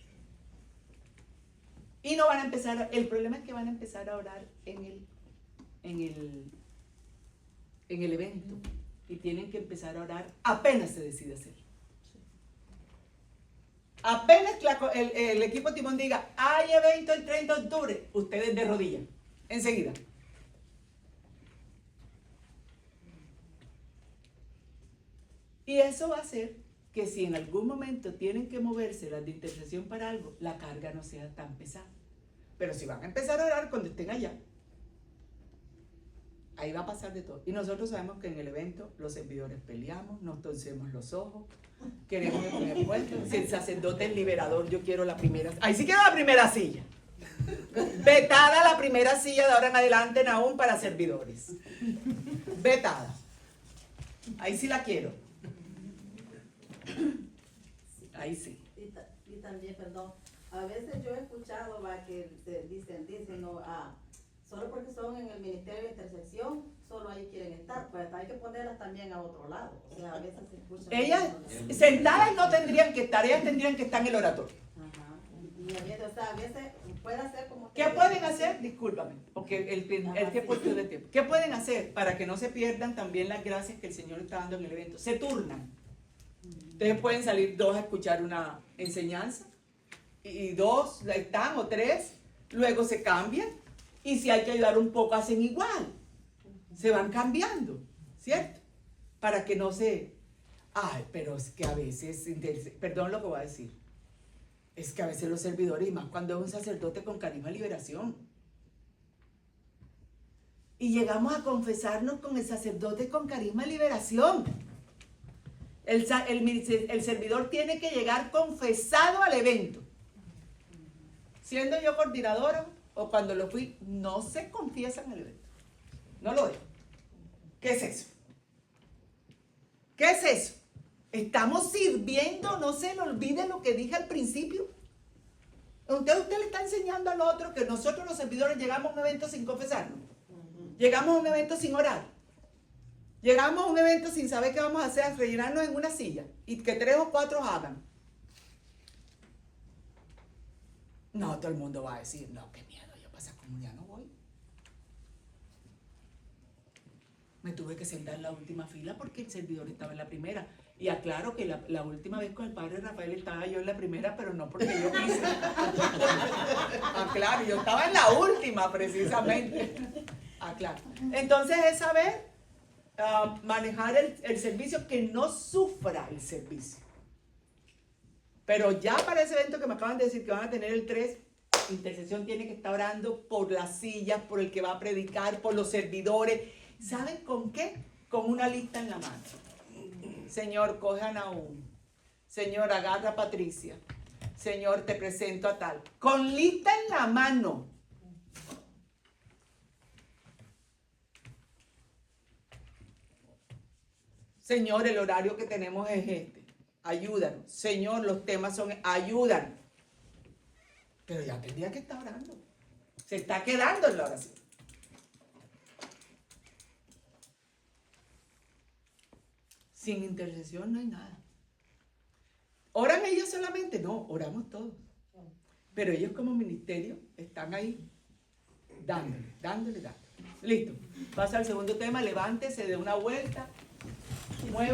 Speaker 1: Y no van a empezar, el problema es que van a empezar a orar en el evento. Y tienen que empezar a orar apenas se decide hacer. Apenas el equipo Timón diga, hay evento el 30 de octubre, ustedes de rodillas, enseguida. Y eso va a hacer que si en algún momento tienen que moverse las de intercesión para algo, la carga no sea tan pesada. Pero si van a empezar a orar cuando estén allá, ahí va a pasar de todo. Y nosotros sabemos que en el evento los servidores peleamos, nos torcemos los ojos, queremos el primer puesto. Si el sacerdote es liberador, yo quiero la primera. Ahí sí quiero la primera silla. Vetada la primera silla de ahora en adelante, aún para servidores. Vetada. Ahí sí la quiero. Ahí sí.
Speaker 10: Y también, perdón, a veces yo he escuchado que dicen, no, solo porque son en el Ministerio de Intersección, solo ahí quieren estar, pues hay que ponerlas también a otro lado. O sea, a veces se escucha.
Speaker 1: Ellas sentadas no tendrían que estar, ellas tendrían que estar en el oratorio.
Speaker 10: Ajá. Y a veces puede hacer como.
Speaker 1: ¿Qué pueden hacer? Discúlpame, porque el tiempo es de tiempo. ¿Qué pueden hacer para que no se pierdan también las gracias que el Señor está dando en el evento? Se turnan. Ustedes pueden salir 2 a escuchar una enseñanza y 2 están o 3, luego se cambian y si hay que ayudar un poco hacen igual. Se van cambiando, ¿cierto? Para que no se... Ay, pero es que a veces, perdón lo que voy a decir, es que a veces los servidores, y más cuando es un sacerdote con carisma de liberación, y llegamos a confesarnos con el sacerdote con carisma de liberación. El servidor tiene que llegar confesado al evento. Siendo yo coordinadora o cuando lo fui, no se confiesa en el evento. No lo dejo. ¿Qué es eso? ¿Qué es eso? Estamos sirviendo, no se le olvide lo que dije al principio. Usted le está enseñando al otro que nosotros los servidores llegamos a un evento sin confesarnos. Llegamos a un evento sin orar. Llegamos a un evento sin saber qué vamos a hacer, a rellenarnos en una silla y que 3 o 4 hagan. No, todo el mundo va a decir, no, qué miedo, yo para esa comunidad no voy. Me tuve que sentar en la última fila porque el servidor estaba en la primera. Y aclaro que la última vez con el padre Rafael estaba yo en la primera, pero no porque yo quise. Aclaro, yo estaba en la última precisamente. Aclaro. Entonces es saber manejar el servicio, que no sufra el servicio. Pero ya para ese evento que me acaban de decir que van a tener el 3, intercesión tiene que estar orando por las sillas, por el que va a predicar, por los servidores. ¿Saben con qué? Con una lista en la mano. Señor, coge a Naúm. Señor, agarra a Patricia. Señor, te presento a tal. Con lista en la mano. Señor, el horario que tenemos es este. Ayúdanos. Señor, los temas son, ayúdanos. Pero ya tendría que estar orando. Se está quedando en la oración. Sin intercesión no hay nada. ¿Oran ellos solamente? No, oramos todos. Pero ellos como ministerio están ahí dándole. Listo. Pasa al segundo tema, levántese, dé una vuelta.